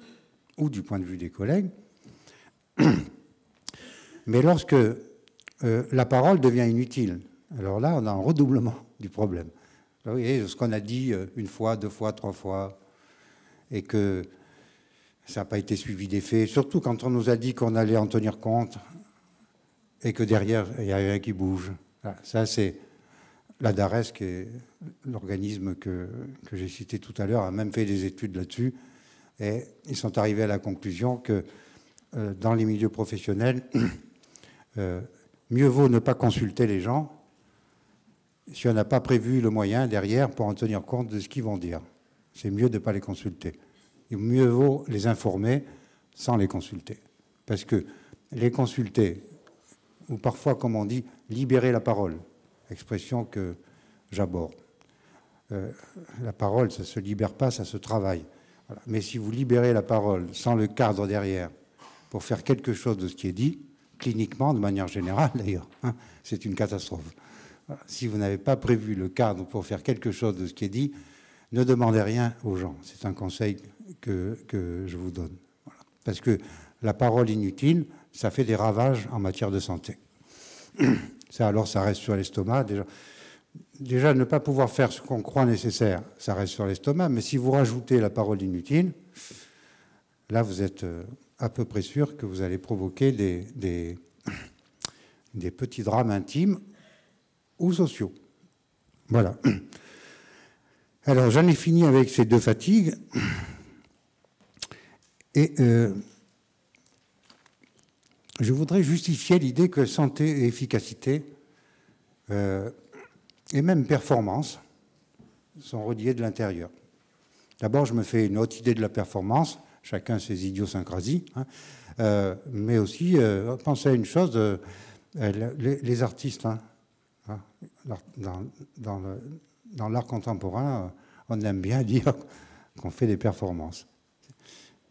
Speaker 1: ou du point de vue des collègues. Mais lorsque la parole devient inutile, alors là, on a un redoublement du problème. Vous voyez, ce qu'on a dit une fois, deux fois, trois fois, et que ça n'a pas été suivi des faits, surtout quand on nous a dit qu'on allait en tenir compte, et que derrière, il n'y a rien qui bouge. Ça, c'est la DARES, qui est l'organisme que j'ai cité tout à l'heure, a même fait des études là-dessus, et ils sont arrivés à la conclusion que dans les milieux professionnels, mieux vaut ne pas consulter les gens si on n'a pas prévu le moyen derrière pour en tenir compte de ce qu'ils vont dire. C'est mieux de ne pas les consulter. Et mieux vaut les informer sans les consulter. Parce que les consulter, ou parfois, comme on dit, libérer la parole, expression que j'aborde. La parole, ça ne se libère pas, ça se travaille. Voilà. Mais si vous libérez la parole sans le cadre derrière pour faire quelque chose de ce qui est dit, cliniquement, de manière générale d'ailleurs, hein, c'est une catastrophe. Voilà. Si vous n'avez pas prévu le cadre pour faire quelque chose de ce qui est dit, ne demandez rien aux gens. C'est un conseil que je vous donne. Voilà. Parce que la parole inutile, ça fait des ravages en matière de santé. Ça, alors, ça reste sur l'estomac. Déjà, ne pas pouvoir faire ce qu'on croit nécessaire, ça reste sur l'estomac. Mais si vous rajoutez la parole inutile, là, vous êtes à peu près sûr que vous allez provoquer des petits drames intimes ou sociaux. Voilà. Alors, j'en ai fini avec ces deux fatigues. Et je voudrais justifier l'idée que santé et efficacité, et même performance, sont reliés de l'intérieur. D'abord, je me fais une haute idée de la performance, chacun ses idiosyncrasies, hein, mais aussi penser à une chose, les artistes, hein, dans l'art contemporain, on aime bien dire qu'on fait des performances.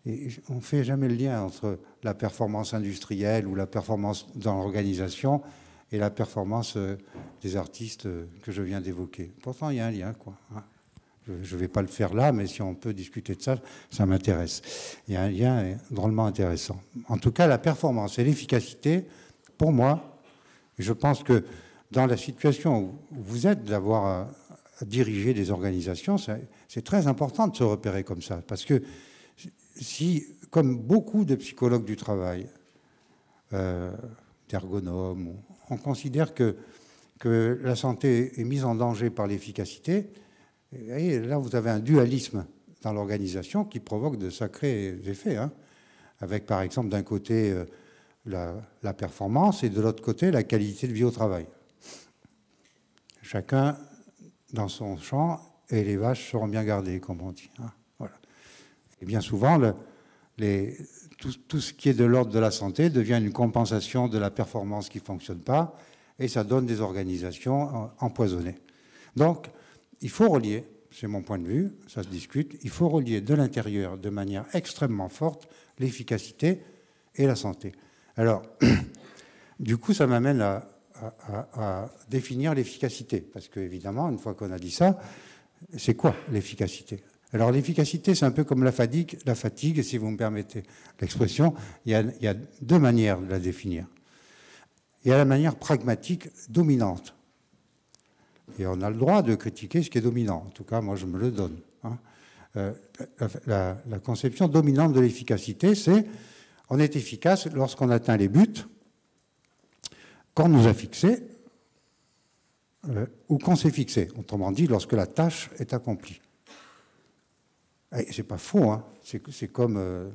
Speaker 1: Et on ne fait jamais le lien entre la performance industrielle ou la performance dans l'organisation et la performance des artistes que je viens d'évoquer. Pourtant, il y a un lien, quoi. Hein. Je ne vais pas le faire là, mais si on peut discuter de ça, ça m'intéresse. Il y a un lien drôlement intéressant. En tout cas, la performance et l'efficacité, pour moi, je pense que dans la situation où vous êtes, d'avoir à diriger des organisations, c'est très important de se repérer comme ça. Parce que si, comme beaucoup de psychologues du travail, d'ergonomes, on considère que la santé est mise en danger par l'efficacité, et là vous avez un dualisme dans l'organisation qui provoque de sacrés effets, hein, avec par exemple d'un côté la performance et de l'autre côté la qualité de vie au travail. Chacun dans son champ, et les vaches seront bien gardées, comme on dit. Hein. Voilà. Et bien souvent, tout ce qui est de l'ordre de la santé devient une compensation de la performance qui ne fonctionne pas, et ça donne des organisations empoisonnées. Donc, il faut relier, c'est mon point de vue, ça se discute, il faut relier de l'intérieur de manière extrêmement forte l'efficacité et la santé. Alors, du coup, ça m'amène à définir l'efficacité, parce qu'évidemment, une fois qu'on a dit ça, c'est quoi l'efficacité? Alors l'efficacité, c'est un peu comme la fatigue, si vous me permettez l'expression. Il y a deux manières de la définir. Il y a la manière pragmatique dominante. Et on a le droit de critiquer ce qui est dominant. En tout cas, moi, je me le donne. Hein. La conception dominante de l'efficacité, c'est on est efficace lorsqu'on atteint les buts qu'on nous a fixés ou qu'on s'est fixé. Autrement dit, lorsque la tâche est accomplie. Et c'est pas faux, hein. C'est comme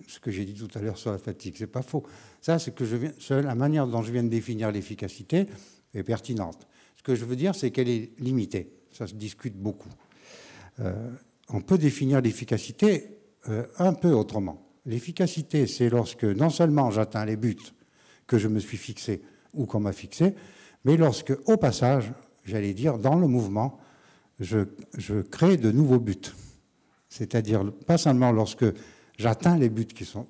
Speaker 1: ce que j'ai dit tout à l'heure sur la fatigue, c'est pas faux. Ça, c'est que la manière dont je viens de définir l'efficacité est pertinente. Ce que je veux dire, c'est qu'elle est limitée. Ça se discute beaucoup. On peut définir l'efficacité un peu autrement. L'efficacité, c'est lorsque non seulement j'atteins les buts que je me suis fixés ou qu'on m'a fixés, mais lorsque, au passage, j'allais dire, dans le mouvement, je crée de nouveaux buts. C'est-à-dire, pas seulement lorsque j'atteins les buts qui sont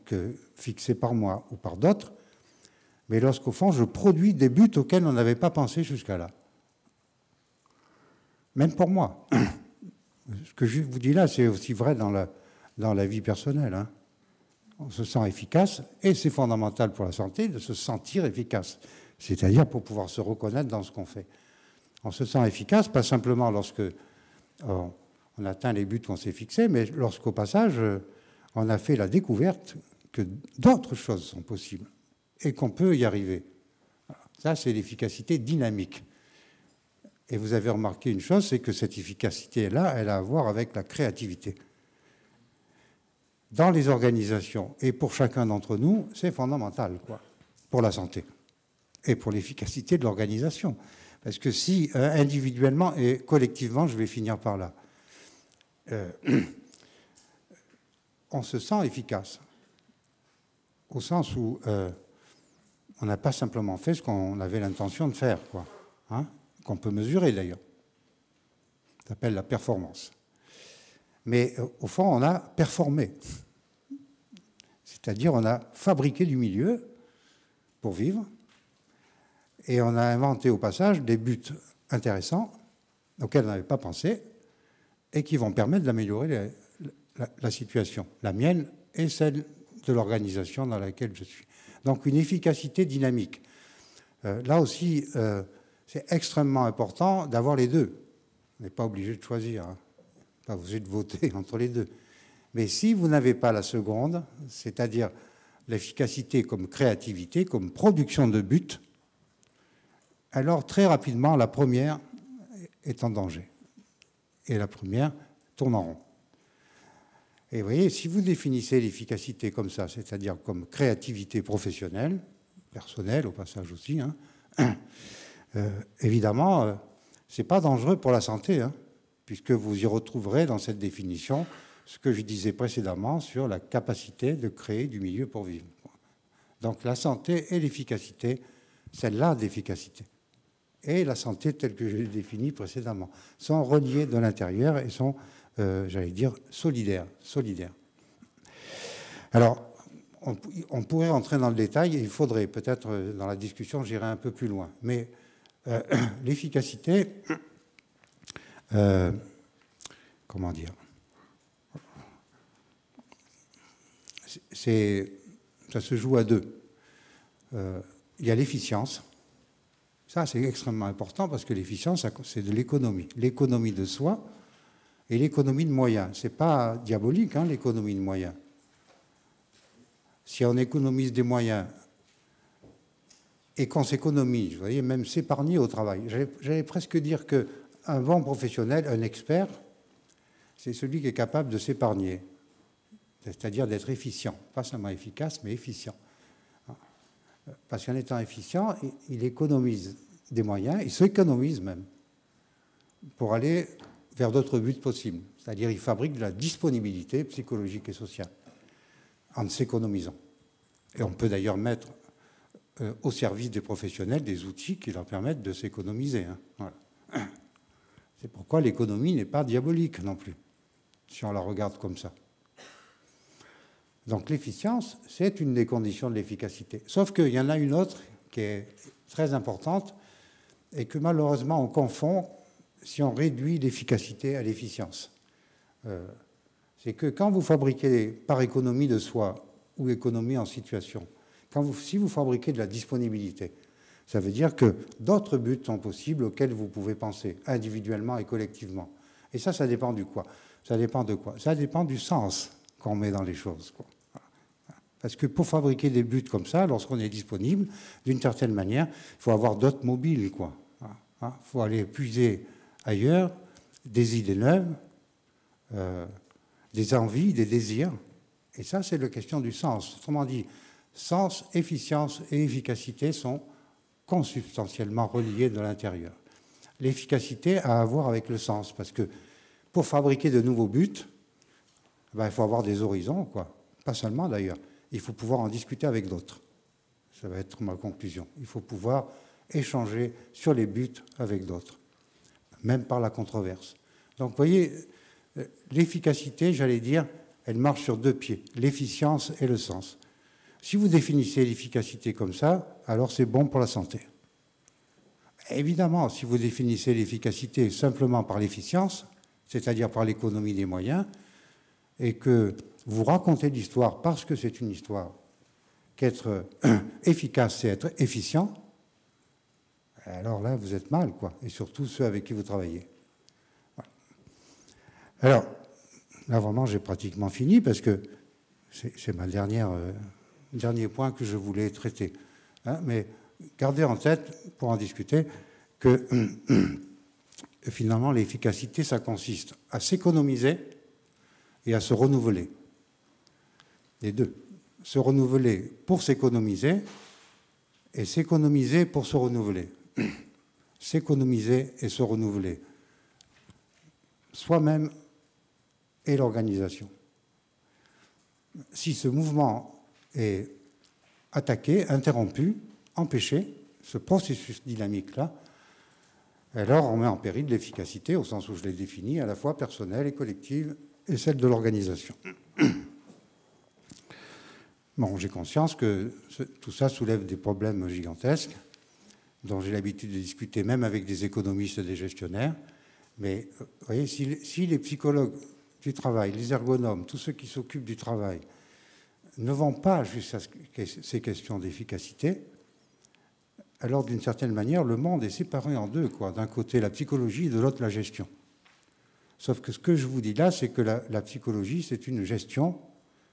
Speaker 1: fixés par moi ou par d'autres, mais lorsqu'au fond, je produis des buts auxquels on n'avait pas pensé jusqu'à là. Même pour moi. Ce que je vous dis là, c'est aussi vrai dans la vie personnelle. Hein. On se sent efficace, et c'est fondamental pour la santé de se sentir efficace. C'est-à-dire pour pouvoir se reconnaître dans ce qu'on fait. On se sent efficace, pas simplement lorsque on atteint les buts qu'on s'est fixés, mais lorsqu'au passage, on a fait la découverte que d'autres choses sont possibles et qu'on peut y arriver. Ça, c'est l'efficacité dynamique. Et vous avez remarqué une chose, c'est que cette efficacité-là, elle a à voir avec la créativité. Dans les organisations et pour chacun d'entre nous, c'est fondamental, quoi, pour la santé et pour l'efficacité de l'organisation. Parce que si individuellement et collectivement, je vais finir par là, on se sent efficace, au sens où on n'a pas simplement fait ce qu'on avait l'intention de faire, quoi, hein, qu'on peut mesurer d'ailleurs. Ça s'appelle la performance. Mais au fond, on a performé. C'est-à-dire, on a fabriqué du milieu pour vivre, et on a inventé au passage des buts intéressants auxquels on n'avait pas pensé, et qui vont permettre d'améliorer la situation, la mienne et celle de l'organisation dans laquelle je suis. Donc une efficacité dynamique. Là aussi, c'est extrêmement important d'avoir les deux. On n'est pas obligé de choisir, hein. Pas obligé de voter entre les deux. Mais si vous n'avez pas la seconde, c'est-à-dire l'efficacité comme créativité, comme production de buts, alors très rapidement, la première est en danger. Et la première tourne en rond. Et vous voyez, si vous définissez l'efficacité comme ça, c'est-à-dire comme créativité professionnelle, personnelle au passage aussi, hein, évidemment, c'est pas dangereux pour la santé. Hein. puisque vous y retrouverez dans cette définition ce que je disais précédemment sur la capacité de créer du milieu pour vivre. Donc la santé et l'efficacité, celle-là d'efficacité, et la santé telle que je l'ai définie précédemment, sont reliées de l'intérieur et sont, j'allais dire, solidaires. Alors, on pourrait rentrer dans le détail, et il faudrait peut-être, dans la discussion, j'irai un peu plus loin. Mais l'efficacité, comment dire, ça se joue à deux. Il y a l'efficience. Ça, c'est extrêmement important parce que l'efficience, c'est de l'économie. L'économie de soi et l'économie de moyens. Ce n'est pas diabolique, hein, l'économie de moyens. Si on économise des moyens et qu'on s'économise, vous voyez, même s'épargner au travail. J'allais presque dire qu'un bon professionnel, un expert, c'est celui qui est capable de s'épargner, c'est-à-dire d'être efficient, pas seulement efficace, mais efficient. Parce qu'en étant efficient, il économise des moyens, il s'économise même pour aller vers d'autres buts possibles. C'est-à-dire il fabrique de la disponibilité psychologique et sociale en s'économisant. Et on peut d'ailleurs mettre au service des professionnels des outils qui leur permettent de s'économiser. Hein. Voilà. C'est pourquoi l'économie n'est pas diabolique non plus, si on la regarde comme ça. Donc l'efficience, c'est une des conditions de l'efficacité. Sauf qu'il y en a une autre qui est très importante et que malheureusement on confond si on réduit l'efficacité à l'efficience. C'est que quand vous fabriquez par économie de soi ou économie en situation, si vous fabriquez de la disponibilité, ça veut dire que d'autres buts sont possibles auxquels vous pouvez penser individuellement et collectivement. Et ça dépend du quoi? Ça dépend de quoi? Ça dépend du sens qu'on met dans les choses, quoi. Parce que pour fabriquer des buts comme ça, lorsqu'on est disponible, d'une certaine manière, il faut avoir d'autres mobiles, quoi. Il faut aller puiser ailleurs des idées neuves, des envies, des désirs. Et ça, c'est la question du sens. Autrement dit, sens, efficience et efficacité sont consubstantiellement reliés de l'intérieur. L'efficacité a à voir avec le sens, parce que pour fabriquer de nouveaux buts, il faut avoir des horizons, quoi. Pas seulement d'ailleurs. Il faut pouvoir en discuter avec d'autres. Ça va être ma conclusion. Il faut pouvoir échanger sur les buts avec d'autres, même par la controverse. Donc, vous voyez, l'efficacité, j'allais dire, elle marche sur deux pieds, l'efficience et le sens. Si vous définissez l'efficacité comme ça, alors c'est bon pour la santé. Évidemment, si vous définissez l'efficacité simplement par l'efficience, c'est-à-dire par l'économie des moyens, et que vous racontez l'histoire parce que c'est une histoire, qu'être efficace, c'est être efficient, alors là, vous êtes mal, quoi, et surtout ceux avec qui vous travaillez. Voilà. Alors, là, vraiment, j'ai pratiquement fini, parce que c'est ma dernier point que je voulais traiter. Hein, mais gardez en tête, pour en discuter, que finalement, l'efficacité, ça consiste à s'économiser et à se renouveler. Les deux. Se renouveler pour s'économiser et s'économiser pour se renouveler. S'économiser et se renouveler. Soi-même et l'organisation. Si ce mouvement est attaqué, interrompu, empêché, ce processus dynamique-là, alors on met en péril l'efficacité, au sens où je l'ai définie, à la fois personnelle et collective, et celle de l'organisation. Bon, j'ai conscience que tout ça soulève des problèmes gigantesques, dont j'ai l'habitude de discuter même avec des économistes et des gestionnaires. Mais vous voyez, si les psychologues du travail, les ergonomes, tous ceux qui s'occupent du travail, ne vont pas jusqu'à ces questions d'efficacité, alors d'une certaine manière, le monde est séparé en deux, quoi. D'un côté la psychologie, de l'autre la gestion. Sauf que ce que je vous dis là, c'est que la psychologie, c'est une gestion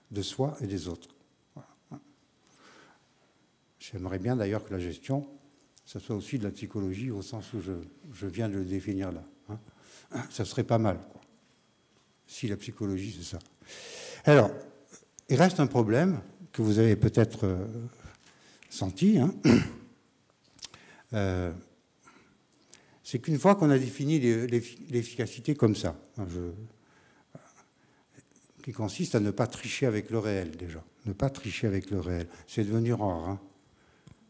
Speaker 1: de soi et des autres. Voilà. J'aimerais bien d'ailleurs que la gestion, ça soit aussi de la psychologie au sens où je viens de le définir là. Hein. Ça serait pas mal, quoi. Si la psychologie, c'est ça. Alors, il reste un problème que vous avez peut-être c'est qu'une fois qu'on a défini l'efficacité comme ça, qui consiste à ne pas tricher avec le réel déjà, ne pas tricher avec le réel, c'est devenu rare. Hein.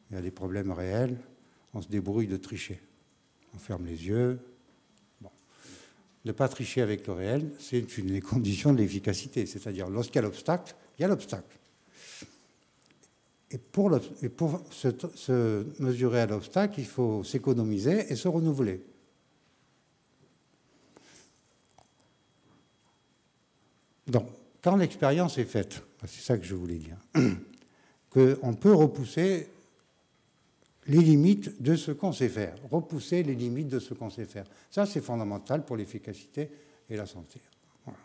Speaker 1: Il y a des problèmes réels, on se débrouille de tricher. On ferme les yeux. Bon. Ne pas tricher avec le réel, c'est une des conditions de l'efficacité. C'est-à-dire, lorsqu'il y a l'obstacle, il y a l'obstacle. Et pour se mesurer à l'obstacle, il faut s'économiser et se renouveler. Donc, quand l'expérience est faite, c'est ça que je voulais dire, qu'on peut repousser les limites de ce qu'on sait faire, repousser les limites de ce qu'on sait faire. Ça, c'est fondamental pour l'efficacité et la santé. Voilà.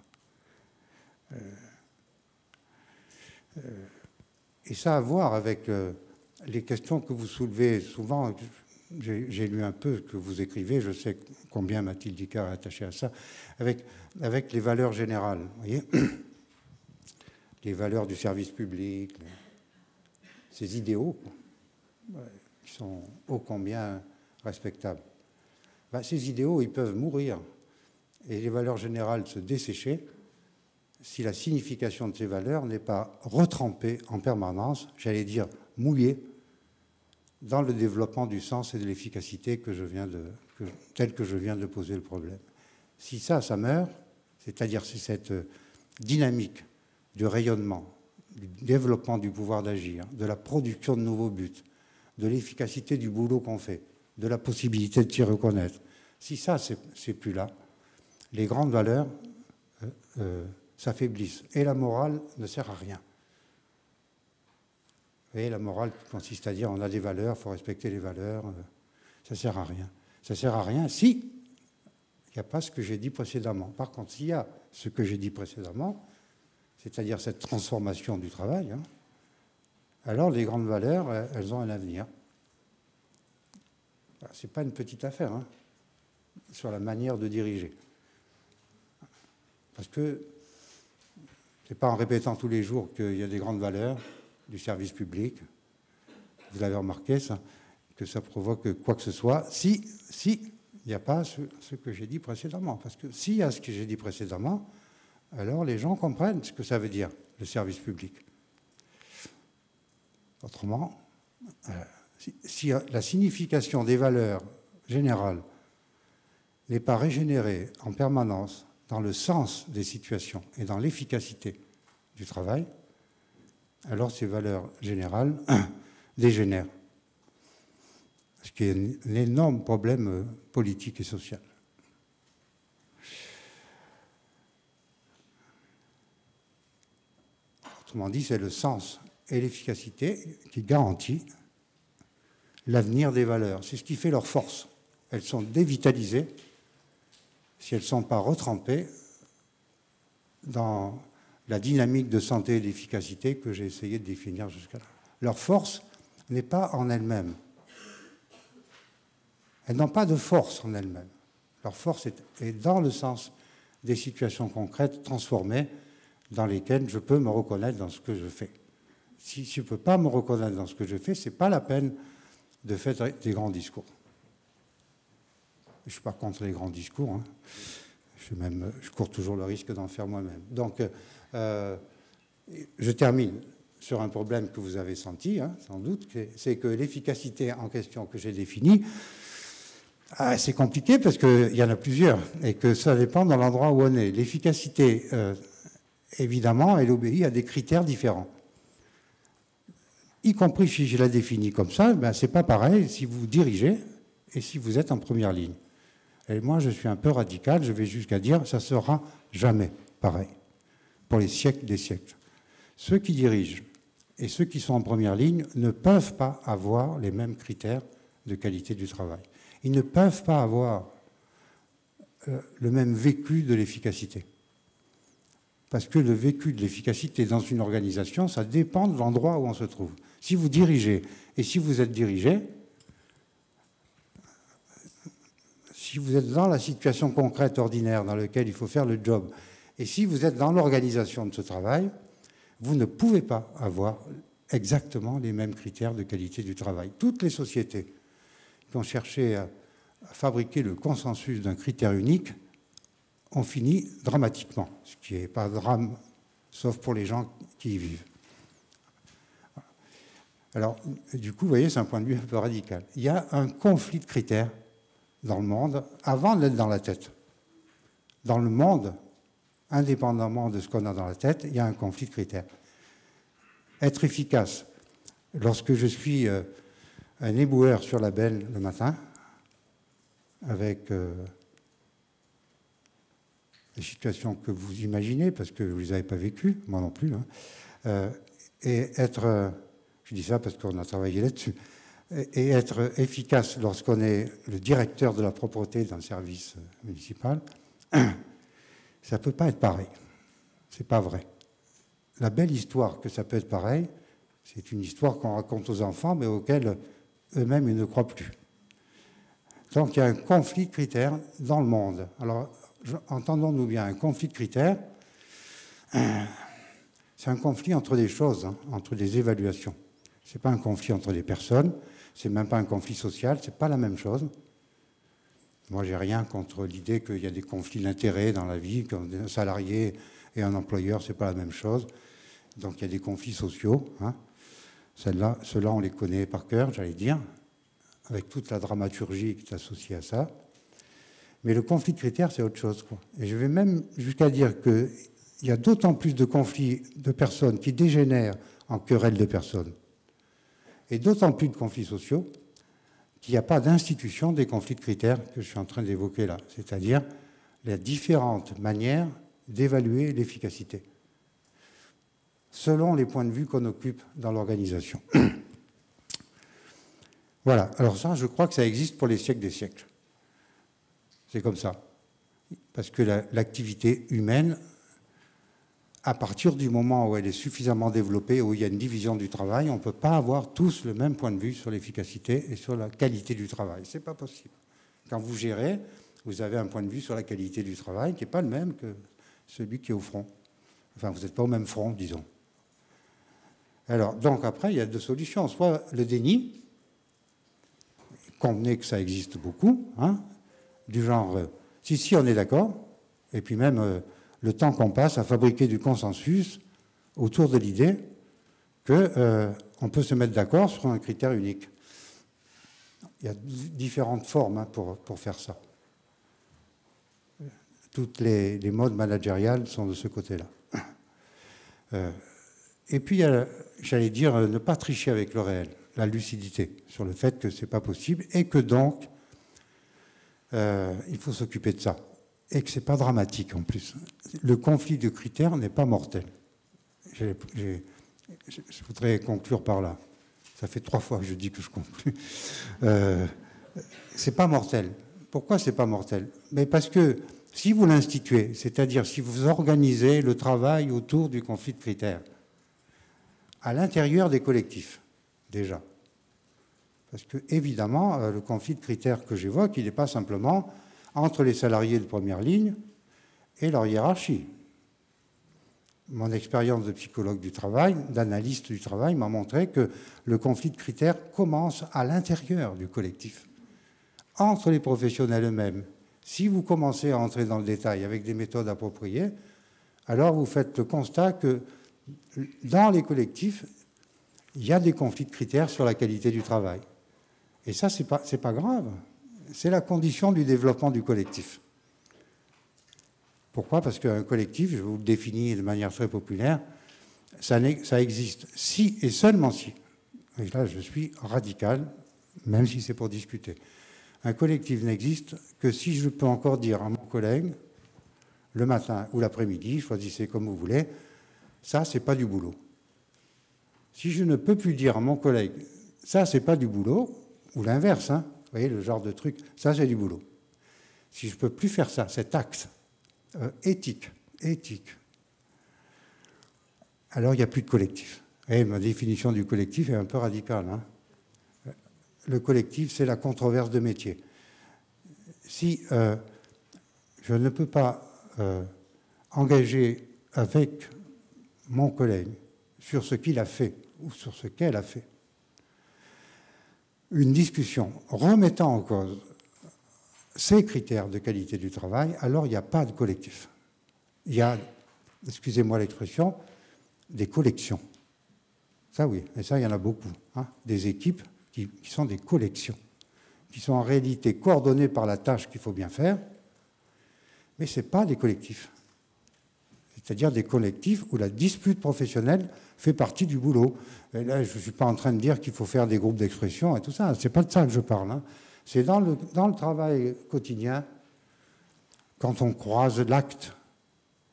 Speaker 1: Et ça a à voir avec les questions que vous soulevez souvent. J'ai lu un peu ce que vous écrivez, je sais combien Mathilde Icard est attachée à ça, avec les valeurs générales, vous voyez, les valeurs du service public, ces idéaux qui sont ô combien respectables. Ben, ces idéaux, ils peuvent mourir et les valeurs générales se dessécher si la signification de ces valeurs n'est pas retrempée en permanence, j'allais dire mouillée, dans le développement du sens et de l'efficacité tel que je viens de poser le problème. Si ça meurt, c'est-à-dire si cette dynamique du rayonnement, du développement du pouvoir d'agir, de la production de nouveaux buts, de l'efficacité du boulot qu'on fait, de la possibilité de s'y reconnaître, si ça, c'est plus là, les grandes valeurs s'affaiblissent. Et la morale ne sert à rien. Et la morale consiste à dire on a des valeurs, il faut respecter les valeurs, ça ne sert à rien. Ça ne sert à rien si il n'y a pas ce que j'ai dit précédemment. Par contre, s'il y a ce que j'ai dit précédemment, c'est-à-dire cette transformation du travail, hein, alors les grandes valeurs, elles ont un avenir. Ce n'est pas une petite affaire, hein, sur la manière de diriger. Parce que ce n'est pas en répétant tous les jours qu'il y a des grandes valeurs du service public, vous l'avez remarqué, ça, que ça provoque quoi que ce soit, si il n'y a pas ce que j'ai dit précédemment. Parce que s'il y a ce que j'ai dit précédemment, alors les gens comprennent ce que ça veut dire, le service public. Autrement, si la signification des valeurs générales n'est pas régénérée en permanence dans le sens des situations et dans l'efficacité du travail, alors ces valeurs générales dégénèrent. Ce qui est un énorme problème politique et social. Autrement dit, c'est le sens et l'efficacité qui garantit l'avenir des valeurs. C'est ce qui fait leur force. Elles sont dévitalisées si elles ne sont pas retrempées dans la dynamique de santé et d'efficacité que j'ai essayé de définir jusqu'à là. Leur force n'est pas en elles-mêmes. Elles n'ont pas de force en elles-mêmes. Leur force est dans le sens des situations concrètes transformées dans lesquelles je peux me reconnaître dans ce que je fais. Si je ne peux pas me reconnaître dans ce que je fais, ce n'est pas la peine de faire des grands discours. Je ne suis pas contre les grands discours. Hein. Je cours toujours le risque d'en faire moi-même. Donc, je termine sur un problème que vous avez senti, hein, sans doute, c'est que l'efficacité en question que j'ai définie, c'est compliqué parce qu'il y en a plusieurs et que ça dépend de l'endroit où on est. L'efficacité, évidemment, elle obéit à des critères différents. Y compris si je la définis comme ça, ben, ce n'est pas pareil si vous dirigez et si vous êtes en première ligne. Et moi, je suis un peu radical, je vais jusqu'à dire ça ne sera jamais pareil, pour les siècles des siècles. Ceux qui dirigent et ceux qui sont en première ligne ne peuvent pas avoir les mêmes critères de qualité du travail. Ils ne peuvent pas avoir le même vécu de l'efficacité. Parce que le vécu de l'efficacité dans une organisation, ça dépend de l'endroit où on se trouve. Si vous dirigez et si vous êtes dirigé, si vous êtes dans la situation concrète ordinaire dans laquelle il faut faire le job, et si vous êtes dans l'organisation de ce travail, vous ne pouvez pas avoir exactement les mêmes critères de qualité du travail. Toutes les sociétés qui ont cherché à fabriquer le consensus d'un critère unique, on finit dramatiquement, ce qui n'est pas drame, sauf pour les gens qui y vivent. Alors, du coup, vous voyez, c'est un point de vue un peu radical. Il y a un conflit de critères dans le monde avant d'être dans la tête. Dans le monde, indépendamment de ce qu'on a dans la tête, il y a un conflit de critères. Être efficace. Lorsque je suis un éboueur sur la benne le matin, avec les situations que vous imaginez, parce que vous ne les avez pas vécues, moi non plus, hein, et être, je dis ça parce qu'on a travaillé là-dessus, et être efficace lorsqu'on est le directeur de la propreté d'un service municipal, ça ne peut pas être pareil. Ce n'est pas vrai. La belle histoire que ça peut être pareil, c'est une histoire qu'on raconte aux enfants, mais auxquels eux-mêmes ils ne croient plus. Donc il y a un conflit de critères dans le monde. Alors, entendons-nous bien, un conflit de critères, c'est un conflit entre des choses, hein, entre des évaluations. Ce n'est pas un conflit entre des personnes, c'est même pas un conflit social, ce n'est pas la même chose. Moi, j'ai rien contre l'idée qu'il y a des conflits d'intérêts dans la vie, qu'un salarié et un employeur, ce n'est pas la même chose. Donc il y a des conflits sociaux. Hein. Ceux-là, on les connaît par cœur, j'allais dire, avec toute la dramaturgie qui est associée à ça. Mais le conflit de critères, c'est autre chose, quoi. Et je vais même jusqu'à dire qu'il y a d'autant plus de conflits de personnes qui dégénèrent en querelles de personnes, et d'autant plus de conflits sociaux qu'il n'y a pas d'institution des conflits de critères que je suis en train d'évoquer là, c'est-à-dire les différentes manières d'évaluer l'efficacité, selon les points de vue qu'on occupe dans l'organisation. Voilà, alors ça, je crois que ça existe pour les siècles des siècles. C'est comme ça. Parce que l'activité humaine, à partir du moment où elle est suffisamment développée, où il y a une division du travail, on ne peut pas avoir tous le même point de vue sur l'efficacité et sur la qualité du travail. Ce n'est pas possible. Quand vous gérez, vous avez un point de vue sur la qualité du travail qui n'est pas le même que celui qui est au front. Enfin, vous n'êtes pas au même front, disons. Alors, donc après, il y a deux solutions. Soit le déni, convenez que ça existe beaucoup, hein, du genre, si, on est d'accord, et puis même le temps qu'on passe à fabriquer du consensus autour de l'idée qu'on peut se mettre d'accord sur un critère unique. Il y a différentes formes, hein, pour faire ça. Toutes les modes managériales sont de ce côté-là. Et puis, j'allais dire, ne pas tricher avec le réel, la lucidité sur le fait que ce n'est pas possible et que donc, il faut s'occuper de ça. Et que ce n'est pas dramatique en plus. Le conflit de critères n'est pas mortel. Je voudrais conclure par là. Ça fait 3 fois que je dis que je conclue. C'est pas mortel. Pourquoi c'est pas mortel? Mais parce que si vous l'instituez, c'est-à-dire si vous organisez le travail autour du conflit de critères, à l'intérieur des collectifs, déjà. Parce que, évidemment, le conflit de critères que j'évoque, il n'est pas simplement entre les salariés de première ligne et leur hiérarchie. Mon expérience de psychologue du travail, d'analyste du travail, m'a montré que le conflit de critères commence à l'intérieur du collectif, entre les professionnels eux-mêmes. Si vous commencez à entrer dans le détail avec des méthodes appropriées, alors vous faites le constat que dans les collectifs, il y a des conflits de critères sur la qualité du travail. Et ça, c'est pas grave. C'est la condition du développement du collectif. Pourquoi? Parce qu'un collectif, je vous le définis de manière très populaire, ça existe si et seulement si, et là je suis radical, même si c'est pour discuter, un collectif n'existe que si je peux encore dire à mon collègue, le matin ou l'après-midi, choisissez comme vous voulez, ça, c'est pas du boulot. Si je ne peux plus dire à mon collègue, ça, c'est pas du boulot, ou l'inverse, hein, vous voyez, le genre de truc, ça, c'est du boulot. Si je ne peux plus faire ça, cet axe éthique, alors il n'y a plus de collectif. Et ma définition du collectif est un peu radicale. Hein. Le collectif, c'est la controverse de métier. Si je ne peux pas engager avec mon collègue sur ce qu'il a fait ou sur ce qu'elle a fait, une discussion remettant en cause ces critères de qualité du travail, alors il n'y a pas de collectif. Il y a, excusez-moi l'expression, des collections. Ça oui, et ça il y en a beaucoup. Hein, des équipes qui sont des collections, qui sont en réalité coordonnées par la tâche qu'il faut bien faire, mais ce n'est pas des collectifs. C'est-à-dire des collectifs où la dispute professionnelle fait partie du boulot. Et là, je ne suis pas en train de dire qu'il faut faire des groupes d'expression et tout ça. Ce n'est pas de ça que je parle. Hein. C'est dans le travail quotidien, quand on croise l'acte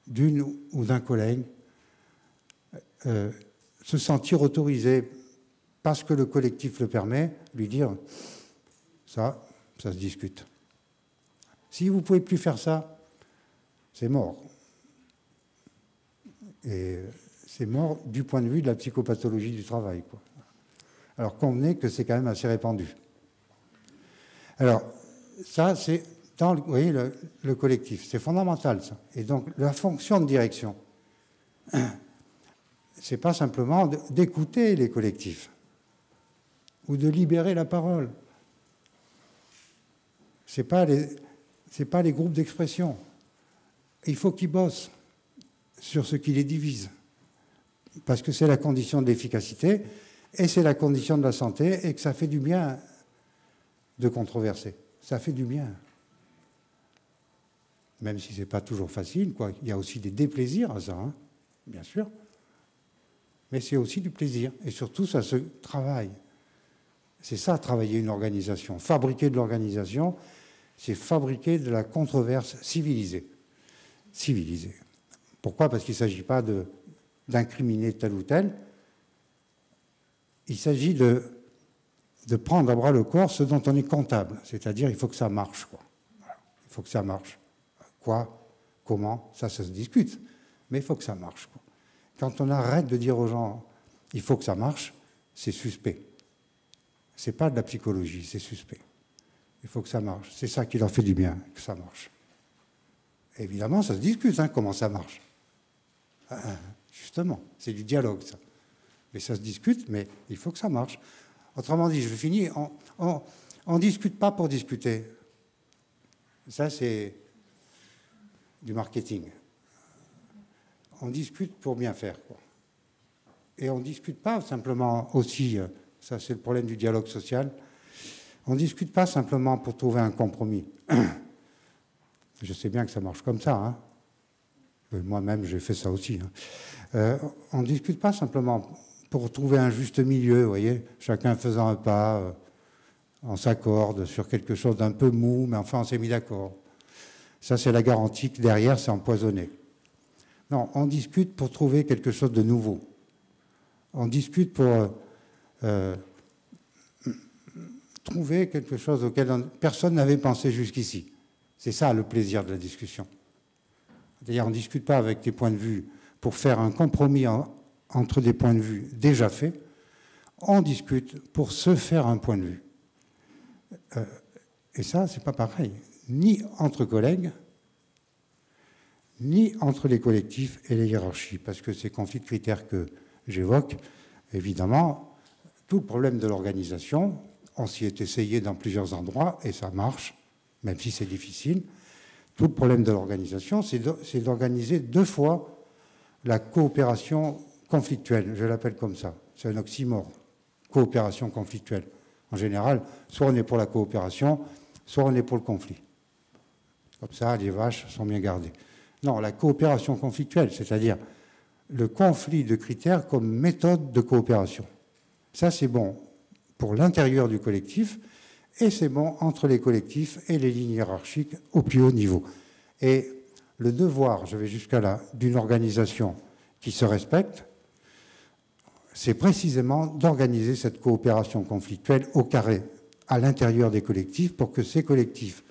Speaker 1: d'une ou d'un collègue, se sentir autorisé parce que le collectif le permet, lui dire ça se discute. Si vous ne pouvez plus faire ça, c'est mort. Et c'est mort du point de vue de la psychopathologie du travail, quoi. Alors convenez que c'est quand même assez répandu. Alors, ça, c'est dans vous voyez, le collectif. C'est fondamental, ça. Et donc, la fonction de direction, c'est pas simplement d'écouter les collectifs ou de libérer la parole. C'est pas les groupes d'expression. Il faut qu'ils bossent sur ce qui les divise. Parce que c'est la condition de l'efficacité et c'est la condition de la santé et que ça fait du bien de controverser. Ça fait du bien. Même si ce n'est pas toujours facile, quoi. Il y a aussi des déplaisirs à ça, hein, bien sûr. Mais c'est aussi du plaisir. Et surtout, ça se travaille. C'est ça, travailler une organisation. Fabriquer de l'organisation, c'est fabriquer de la controverse civilisée. Civilisée. Pourquoi? Parce qu'il ne s'agit pas d'incriminer tel ou tel. Il s'agit de prendre à bras le corps ce dont on est comptable. C'est-à-dire, il faut que ça marche, quoi. Voilà. Il faut que ça marche. Quoi? Comment? Ça se discute. Mais il faut que ça marche, quoi. Quand on arrête de dire aux gens il faut que ça marche, c'est suspect. Ce n'est pas de la psychologie, c'est suspect. Il faut que ça marche. C'est ça qui leur fait du bien, que ça marche. Évidemment, ça se discute, hein, comment ça marche. Justement, c'est du dialogue, ça. Mais ça se discute, mais il faut que ça marche. Autrement dit, je finis, on ne discute pas pour discuter. Ça, c'est du marketing. On discute pour bien faire, quoi. Et on ne discute pas simplement aussi, ça c'est le problème du dialogue social, on ne discute pas simplement pour trouver un compromis. Je sais bien que ça marche comme ça, hein. Moi-même, j'ai fait ça aussi. Hein. On ne discute pas simplement pour trouver un juste milieu, vous voyez, chacun faisant un pas, on s'accorde sur quelque chose d'un peu mou, mais enfin, on s'est mis d'accord. Ça, c'est la garantie que derrière, c'est empoisonné. Non, on discute pour trouver quelque chose de nouveau. On discute pour trouver quelque chose auquel personne n'avait pensé jusqu'ici. C'est ça le plaisir de la discussion. C'est-à-dire, on ne discute pas avec des points de vue pour faire un compromis entre des points de vue déjà faits. On discute pour se faire un point de vue. Et ça, c'est pas pareil. Ni entre collègues, ni entre les collectifs et les hiérarchies. Parce que ces conflits de critères que j'évoque, évidemment, tout le problème de l'organisation, on s'y est essayé dans plusieurs endroits et ça marche, même si c'est difficile. Tout le problème de l'organisation, c'est d'organiser 2 fois la coopération conflictuelle. Je l'appelle comme ça. C'est un oxymore. Coopération conflictuelle. En général, soit on est pour la coopération, soit on est pour le conflit. Comme ça, les vaches sont bien gardées. Non, la coopération conflictuelle, c'est-à-dire le conflit de critères comme méthode de coopération. Ça, c'est bon pour l'intérieur du collectif et c'est bon entre les collectifs et les lignes hiérarchiques au plus haut niveau. Et le devoir, je vais jusqu'à là, d'une organisation qui se respecte, c'est précisément d'organiser cette coopération conflictuelle au carré, à l'intérieur des collectifs, pour que ces collectifs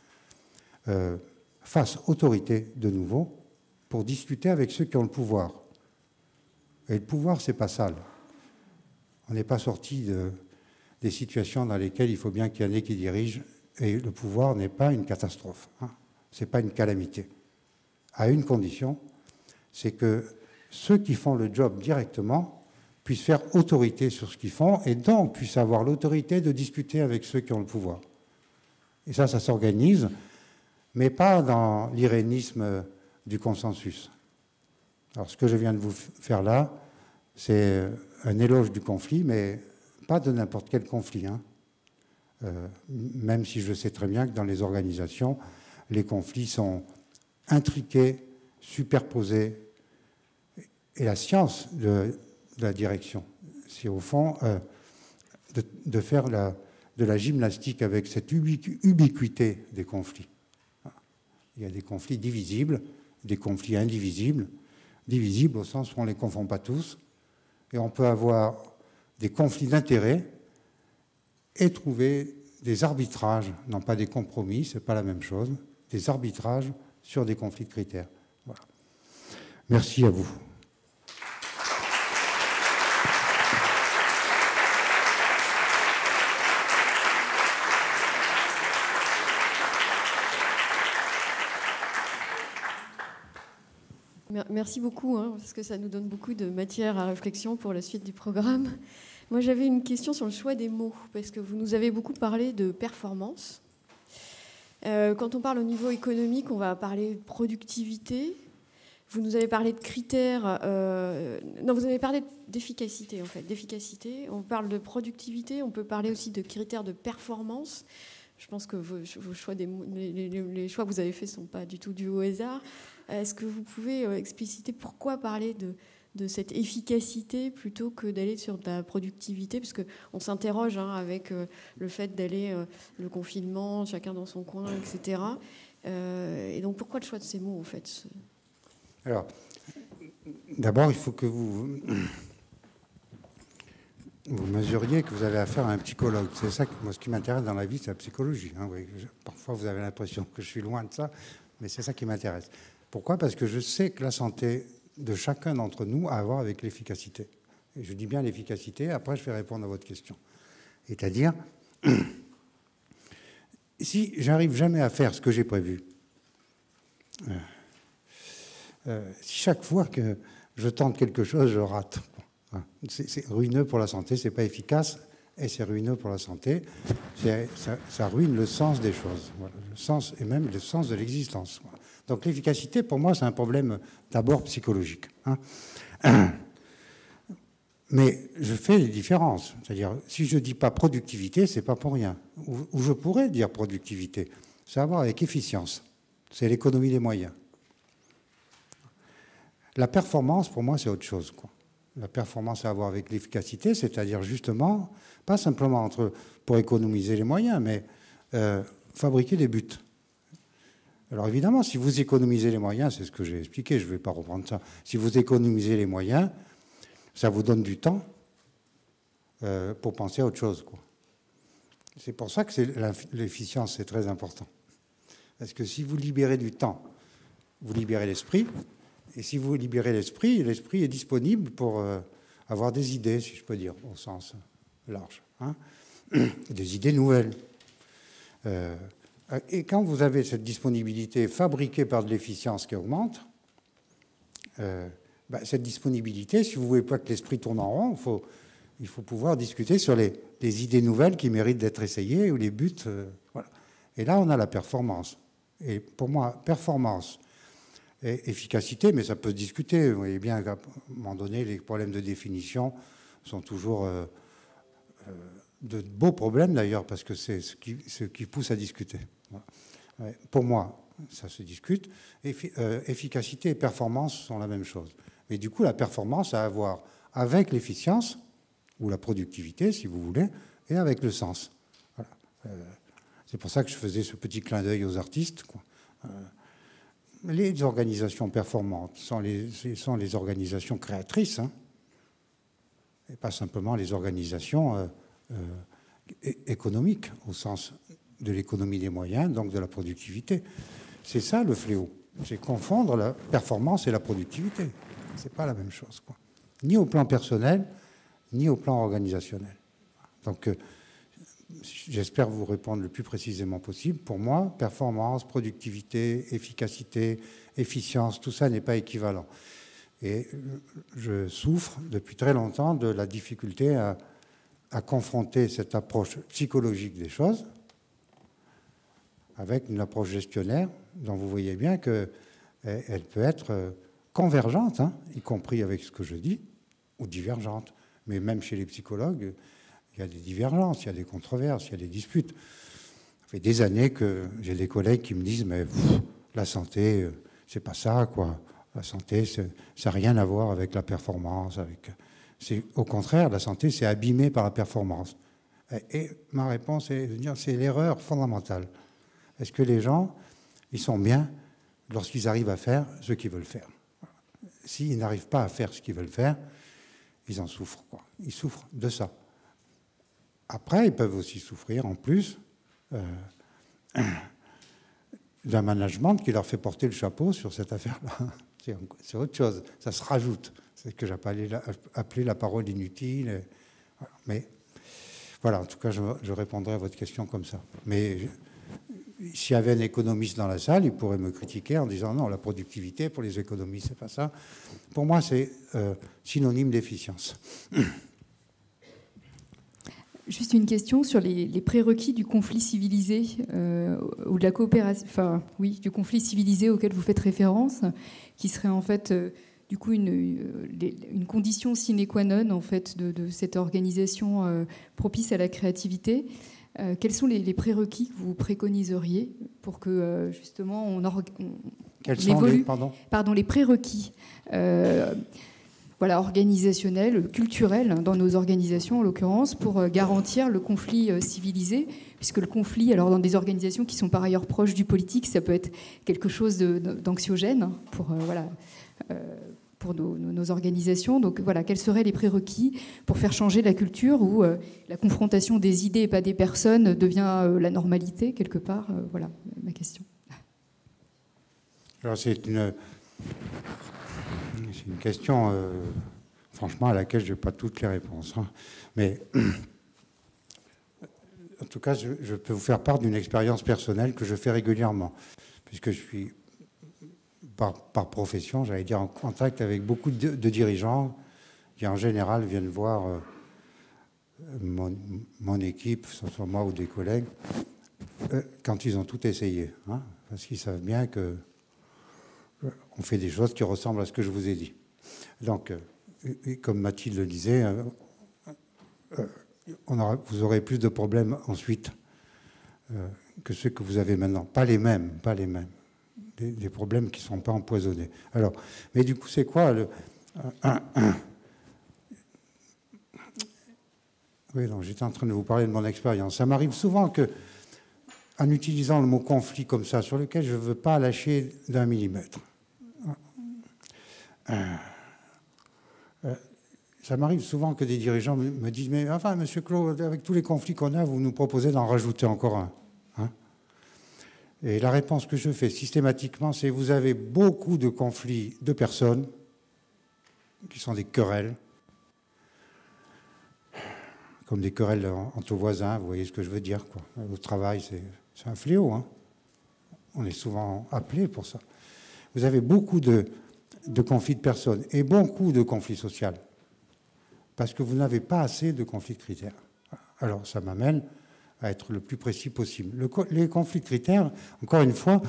Speaker 1: fassent autorité de nouveau pour discuter avec ceux qui ont le pouvoir. Et le pouvoir, c'est pas sale. On n'est pas sorti des situations dans lesquelles il faut bien qu'il y en ait qui dirigent, et le pouvoir n'est pas une catastrophe, hein. Ce n'est pas une calamité. À une condition, c'est que ceux qui font le job directement puissent faire autorité sur ce qu'ils font et donc puissent avoir l'autorité de discuter avec ceux qui ont le pouvoir. Et ça s'organise mais pas dans l'irénisme du consensus. Alors, ce que je viens de vous faire là, c'est un éloge du conflit, mais pas de n'importe quel conflit, hein. Même si je sais très bien que dans les organisations, les conflits sont intriqués, superposés. Et la science de la direction, c'est au fond de faire de la gymnastique avec cette ubiquité des conflits. Il y a des conflits divisibles, des conflits indivisibles, divisibles au sens où on ne les confond pas tous, et on peut avoir des conflits d'intérêts et trouver des arbitrages, non pas des compromis, ce n'est pas la même chose, des arbitrages sur des conflits de critères. Voilà. Merci à vous.
Speaker 2: Merci beaucoup, hein, parce que ça nous donne beaucoup de matière à réflexion pour la suite du programme. Moi, j'avais une question sur le choix des mots, parce que vous nous avez beaucoup parlé de performance. Quand on parle au niveau économique, on va parler de productivité. Vous nous avez parlé de critères... non, vous avez parlé d'efficacité, en fait. D'efficacité. On parle de productivité. On peut parler aussi de critères de performance. Je pense que vos choix les choix que vous avez faits ne sont pas du tout dus au hasard. Est-ce que vous pouvez expliciter pourquoi parler de cette efficacité plutôt que d'aller sur de la productivité? Parce qu'on s'interroge avec le fait d'aller le confinement, chacun dans son coin, etc. Et donc pourquoi le choix de ces mots, en fait?
Speaker 1: Alors, d'abord, il faut que vous mesuriez que vous avez affaire à un psychologue. C'est ça que moi, ce qui m'intéresse dans la vie, c'est la psychologie. Hein, oui. Parfois, vous avez l'impression que je suis loin de ça, mais c'est ça qui m'intéresse. Pourquoi? Parce que je sais que la santé de chacun d'entre nous a à voir avec l'efficacité. Et je dis bien l'efficacité, après je vais répondre à votre question. C'est-à-dire, si j'arrive jamais à faire ce que j'ai prévu, si chaque fois que je tente quelque chose, je rate, c'est ruineux pour la santé, c'est pas efficace, et c'est ruineux pour la santé. Ça ruine le sens des choses, voilà, le sens, et même le sens de l'existence. Voilà. Donc l'efficacité, pour moi, c'est un problème d'abord psychologique. Hein. Mais je fais des différences. C'est-à-dire, si je ne dis pas productivité, ce n'est pas pour rien. Ou je pourrais dire productivité. Ça a à voir avec efficience. C'est l'économie des moyens. La performance, pour moi, c'est autre chose, quoi. La performance a à voir avec l'efficacité, c'est-à-dire justement, pas simplement pour économiser les moyens, mais fabriquer des buts. Alors évidemment, si vous économisez les moyens, c'est ce que j'ai expliqué, je ne vais pas reprendre ça. Si vous économisez les moyens, ça vous donne du temps pour penser à autre chose, quoi. C'est pour ça que l'efficience, c'est très important. Parce que si vous libérez du temps, vous libérez l'esprit. Et si vous libérez l'esprit est disponible pour avoir des idées, si je peux dire, au sens large. Hein, des idées nouvelles. Et quand vous avez cette disponibilité fabriquée par de l'efficience qui augmente, cette disponibilité, si vous ne voulez pas que l'esprit tourne en rond, il faut pouvoir discuter sur les idées nouvelles qui méritent d'être essayées ou les buts. Voilà. Et là, on a la performance. Et pour moi, performance et efficacité, mais ça peut se discuter. Vous voyez bien qu'à un moment donné, les problèmes de définition sont toujours de beaux problèmes d'ailleurs, parce que c'est ce qui pousse à discuter. Voilà. Ouais. Pour moi, ça se discute. Efficacité et performance sont la même chose. Mais du coup, la performance a à voir avec l'efficience, ou la productivité, si vous voulez, et avec le sens. Voilà. C'est pour ça que je faisais ce petit clin d'œil aux artistes, quoi. Les organisations performantes sont les organisations créatrices, hein, et pas simplement les organisations économiques, au sens de l'économie des moyens, donc de la productivité. C'est ça le fléau. C'est confondre la performance et la productivité. C'est pas la même chose, quoi. Ni au plan personnel, ni au plan organisationnel. Donc, j'espère vous répondre le plus précisément possible. Pour moi, performance, productivité, efficacité, efficience, tout ça n'est pas équivalent. Et je souffre depuis très longtemps de la difficulté à confronter cette approche psychologique des choses avec une approche gestionnaire dont vous voyez bien qu'elle peut être convergente, hein, y compris avec ce que je dis, ou divergente. Mais même chez les psychologues, il y a des divergences, il y a des controverses, il y a des disputes. Ça fait des années que j'ai des collègues qui me disent « mais la santé, c'est pas ça, quoi. La santé, ça n'a rien à voir avec la performance. Au contraire, la santé, c'est abîmé par la performance. » Et ma réponse est de dire c'est l'erreur fondamentale. Est-ce que les gens, ils sont bien lorsqu'ils arrivent à faire ce qu'ils veulent faire? S'ils n'arrivent pas à faire ce qu'ils veulent faire, ils en souffrent, quoi. Ils souffrent de ça. Après, ils peuvent aussi souffrir, en plus, d'un management qui leur fait porter le chapeau sur cette affaire-là. C'est autre chose. Ça se rajoute. C'est ce que j'appelais la parole inutile. Mais voilà, en tout cas, je répondrai à votre question comme ça. Mais s'il y avait un économiste dans la salle, il pourrait me critiquer en disant non, la productivité pour les économistes, c'est pas ça. Pour moi, c'est synonyme d'efficience.
Speaker 3: Juste une question sur les prérequis du conflit civilisé ou de la coopération, enfin oui, du conflit civilisé auquel vous faites référence, qui serait en fait du coup une condition sine qua non en fait de cette organisation propice à la créativité. Quels sont les prérequis que vous préconiseriez pour que justement on évolue? Pardon, les prérequis. Voilà, organisationnel, culturel dans nos organisations en l'occurrence pour garantir le conflit civilisé, puisque le conflit, alors dans des organisations qui sont par ailleurs proches du politique, ça peut être quelque chose d'anxiogène pour nos organisations. Donc voilà, quels seraient les prérequis pour faire changer la culture où la confrontation des idées et pas des personnes devient la normalité quelque part? Voilà ma question.
Speaker 1: Alors c'est une question, franchement, à laquelle je n'ai pas toutes les réponses. Hein. Mais en tout cas, je peux vous faire part d'une expérience personnelle que je fais régulièrement, puisque je suis, par profession, j'allais dire, en contact avec beaucoup de dirigeants qui, en général, viennent voir mon équipe, que ce soit moi ou des collègues, quand ils ont tout essayé. Hein, parce qu'ils savent bien que on fait des choses qui ressemblent à ce que je vous ai dit. Donc, comme Mathilde le disait, vous aurez plus de problèmes ensuite que ceux que vous avez maintenant. Pas les mêmes. Des problèmes qui ne sont pas empoisonnés. Alors, mais du coup, c'est quoi Oui, non, j'étais en train de vous parler de mon expérience. Ça m'arrive souvent que, en utilisant le mot conflit comme ça, sur lequel je ne veux pas lâcher d'1 millimètre, ça m'arrive souvent que des dirigeants me disent « Mais enfin, Monsieur Claude, avec tous les conflits qu'on a, vous nous proposez d'en rajouter encore un. Hein » Et la réponse que je fais systématiquement, c'est « Vous avez beaucoup de conflits de personnes qui sont des querelles, comme des querelles entre voisins, vous voyez ce que je veux dire, quoi. Au travail, c'est un fléau. Hein. On est souvent appelés pour ça. Vous avez beaucoup de conflits de personnes et beaucoup de conflits sociaux parce que vous n'avez pas assez de conflits de critères. Alors, ça m'amène à être le plus précis possible. Les conflits de critères, encore une fois,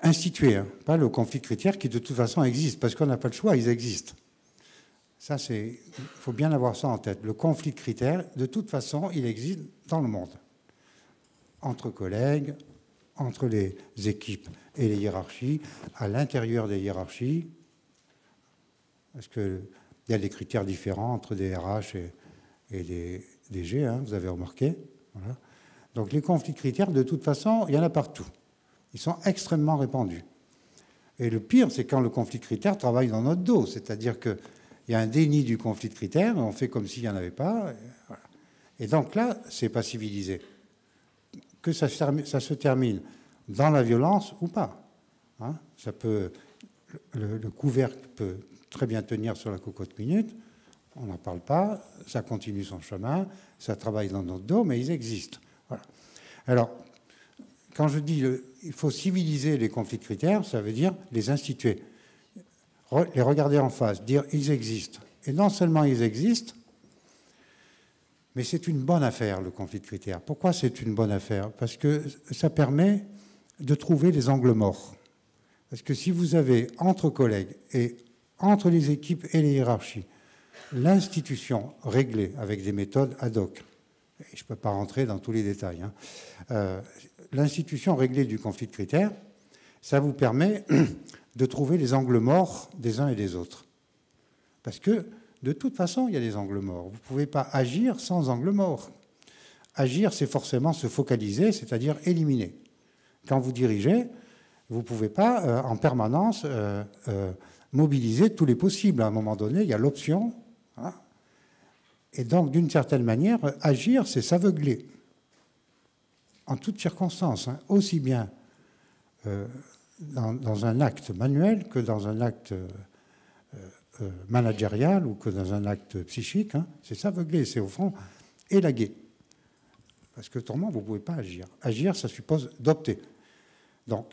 Speaker 1: institués, hein, pas le conflit de critères qui de toute façon existe, parce qu'on n'a pas le choix, ils existent. Ça, il faut bien avoir ça en tête. Le conflit de critères, de toute façon, il existe dans le monde, entre collègues, entre les équipes et les hiérarchies, à l'intérieur des hiérarchies, parce qu'il y a des critères différents entre des RH et des DG, hein, vous avez remarqué. Voilà. Donc les conflits de critères, de toute façon, il y en a partout. Ils sont extrêmement répandus. Et le pire, c'est quand le conflit de critères travaille dans notre dos, c'est-à-dire qu'il y a un déni du conflit de critères, on fait comme s'il n'y en avait pas. Voilà. Et donc là, c'est pas civilisé. Que ça se termine dans la violence ou pas. Hein, ça peut, le couvercle peut très bien tenir sur la cocotte minute, on n'en parle pas, ça continue son chemin, ça travaille dans notre dos, mais ils existent. Voilà. Alors, quand je dis il faut civiliser les conflits de critères, ça veut dire les instituer, les regarder en face, dire ils existent. Et non seulement ils existent, Mais c'est une bonne affaire, le conflit de critères. Pourquoi c'est une bonne affaire? Parce que ça permet de trouver les angles morts. Parce que si vous avez entre collègues et entre les équipes et les hiérarchies, l'institution réglée avec des méthodes ad hoc, et je ne peux pas rentrer dans tous les détails, hein, l'institution réglée du conflit de critères, ça vous permet de trouver les angles morts des uns et des autres. Parce que, de toute façon, il y a des angles morts. Vous ne pouvez pas agir sans angle mort. Agir, c'est forcément se focaliser, c'est-à-dire éliminer. Quand vous dirigez, vous ne pouvez pas en permanence mobiliser tous les possibles. À un moment donné, il y a l'option. Hein, et donc, d'une certaine manière, agir, c'est s'aveugler. En toutes circonstances, hein, aussi bien dans un acte manuel que dans un acte managérial ou que dans un acte psychique. Hein, c'est s'aveugler, c'est au fond élaguer. Parce que autrement, vous ne pouvez pas agir. Agir, ça suppose d'opter. Donc,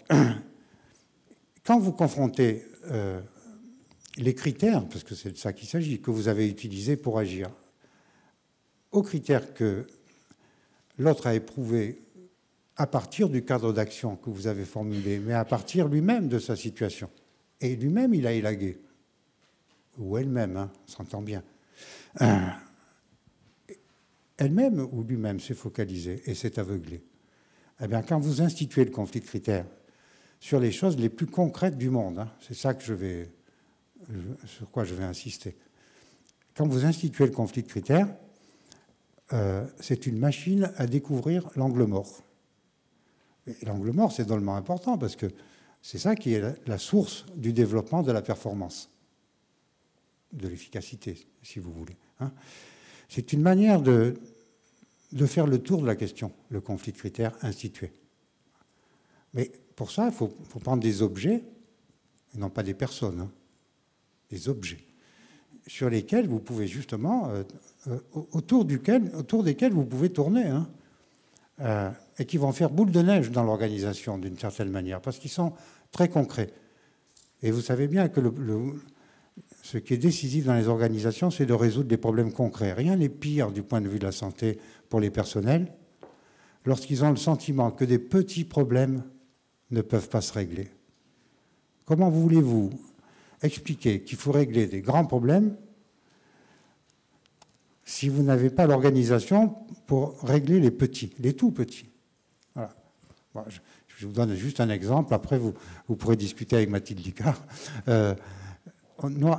Speaker 1: quand vous confrontez les critères, parce que c'est de ça qu'il s'agit, que vous avez utilisés pour agir, aux critères que l'autre a éprouvés à partir du cadre d'action que vous avez formulé, mais à partir lui-même de sa situation. Et lui-même, il a élagué. Ou elle-même, hein, on s'entend bien. Elle-même ou lui-même s'est focalisé et s'est aveuglé. Eh bien, quand vous instituez le conflit de critères sur les choses les plus concrètes du monde, hein, c'est ça que sur quoi je vais insister. Quand vous instituez le conflit de critères, c'est une machine à découvrir l'angle mort. Et l'angle mort, c'est drôlement important parce que c'est ça qui est la source du développement de la performance, de l'efficacité, si vous voulez. Hein. C'est une manière de faire le tour de la question, le conflit de critères institué. Mais pour ça, il faut prendre des objets, et non pas des personnes, hein, des objets, sur lesquels vous pouvez justement, autour desquels vous pouvez tourner, hein, et qui vont faire boule de neige dans l'organisation d'une certaine manière, parce qu'ils sont très concrets. Et vous savez bien que ce qui est décisif dans les organisations, c'est de résoudre des problèmes concrets. Rien n'est pire du point de vue de la santé pour les personnels lorsqu'ils ont le sentiment que des petits problèmes ne peuvent pas se régler. Comment voulez-vous expliquer qu'il faut régler des grands problèmes si vous n'avez pas l'organisation pour régler les petits, les tout petits? Voilà. Bon, je vous donne juste un exemple, après vous pourrez discuter avec Mathilde Licard. Nous,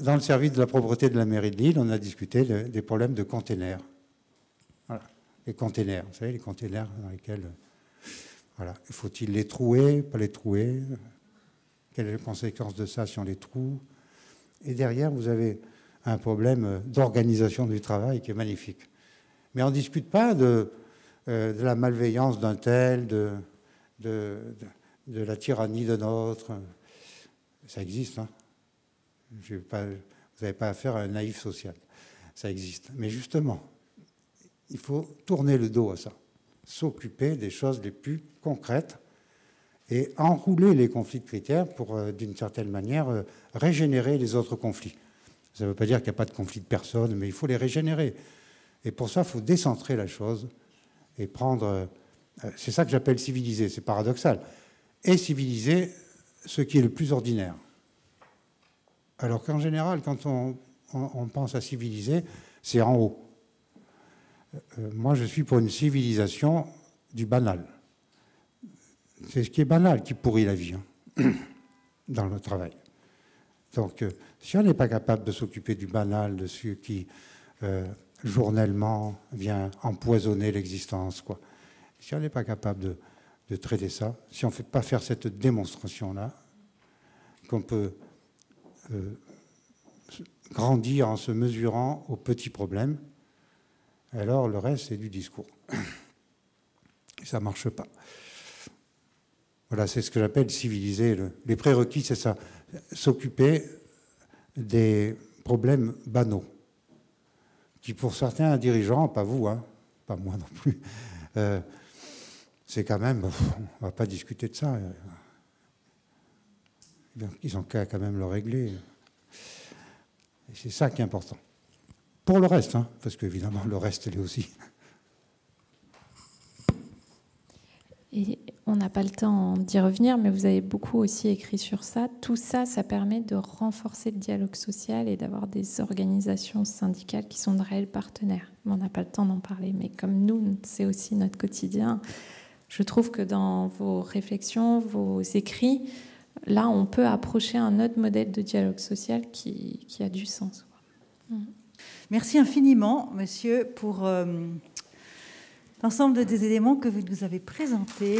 Speaker 1: dans le service de la propreté de la mairie de Lille, on a discuté des problèmes de containers. Voilà. Les containers, vous savez, les containers dans lesquels... Voilà. Faut-il les trouer, pas les trouer? Quelles sont les conséquences de ça si on les trouve? Et derrière, vous avez un problème d'organisation du travail qui est magnifique. Mais on ne discute pas de la malveillance d'un tel, de la tyrannie de l'autre. Ça existe, hein. Vous n'avez pas affaire à un naïf social. Ça existe. Mais justement, il faut tourner le dos à ça. S'occuper des choses les plus concrètes et enrouler les conflits de critères pour, d'une certaine manière, régénérer les autres conflits. Ça ne veut pas dire qu'il n'y a pas de conflit de personnes, mais il faut les régénérer. Et pour ça, il faut décentrer la chose et prendre... c'est ça que j'appelle civiliser, c'est paradoxal. Et civiliser ce qui est le plus ordinaire. Alors qu'en général, quand on pense à civiliser, c'est en haut. Moi, je suis pour une civilisation du banal. C'est ce qui est banal qui pourrit la vie, hein, dans le travail. Donc, si on n'est pas capable de s'occuper du banal, de ce qui, journellement, vient empoisonner l'existence, quoi. Si on n'est pas capable de traiter ça, si on ne fait pas faire cette démonstration-là, qu'on peut grandir en se mesurant aux petits problèmes, alors le reste, c'est du discours. Ça ne marche pas. Voilà, c'est ce que j'appelle civiliser. Les prérequis, c'est ça. S'occuper des problèmes banaux, qui pour certains dirigeants, pas vous, hein, pas moi non plus, c'est quand même, on ne va pas discuter de ça. Ils ont qu'à quand même le régler. Et c'est ça qui est important. pour le reste, hein, parce qu'évidemment, le reste, il est aussi.
Speaker 4: Et on n'a pas le temps d'y revenir, mais vous avez beaucoup aussi écrit sur ça. Tout ça, ça permet de renforcer le dialogue social et d'avoir des organisations syndicales qui sont de réels partenaires. On n'a pas le temps d'en parler, mais comme nous, c'est aussi notre quotidien. Je trouve que dans vos réflexions, vos écrits, là, on peut approcher un autre modèle de dialogue social qui a du sens.
Speaker 5: Merci infiniment, monsieur, pour l'ensemble des éléments que vous nous avez présentés.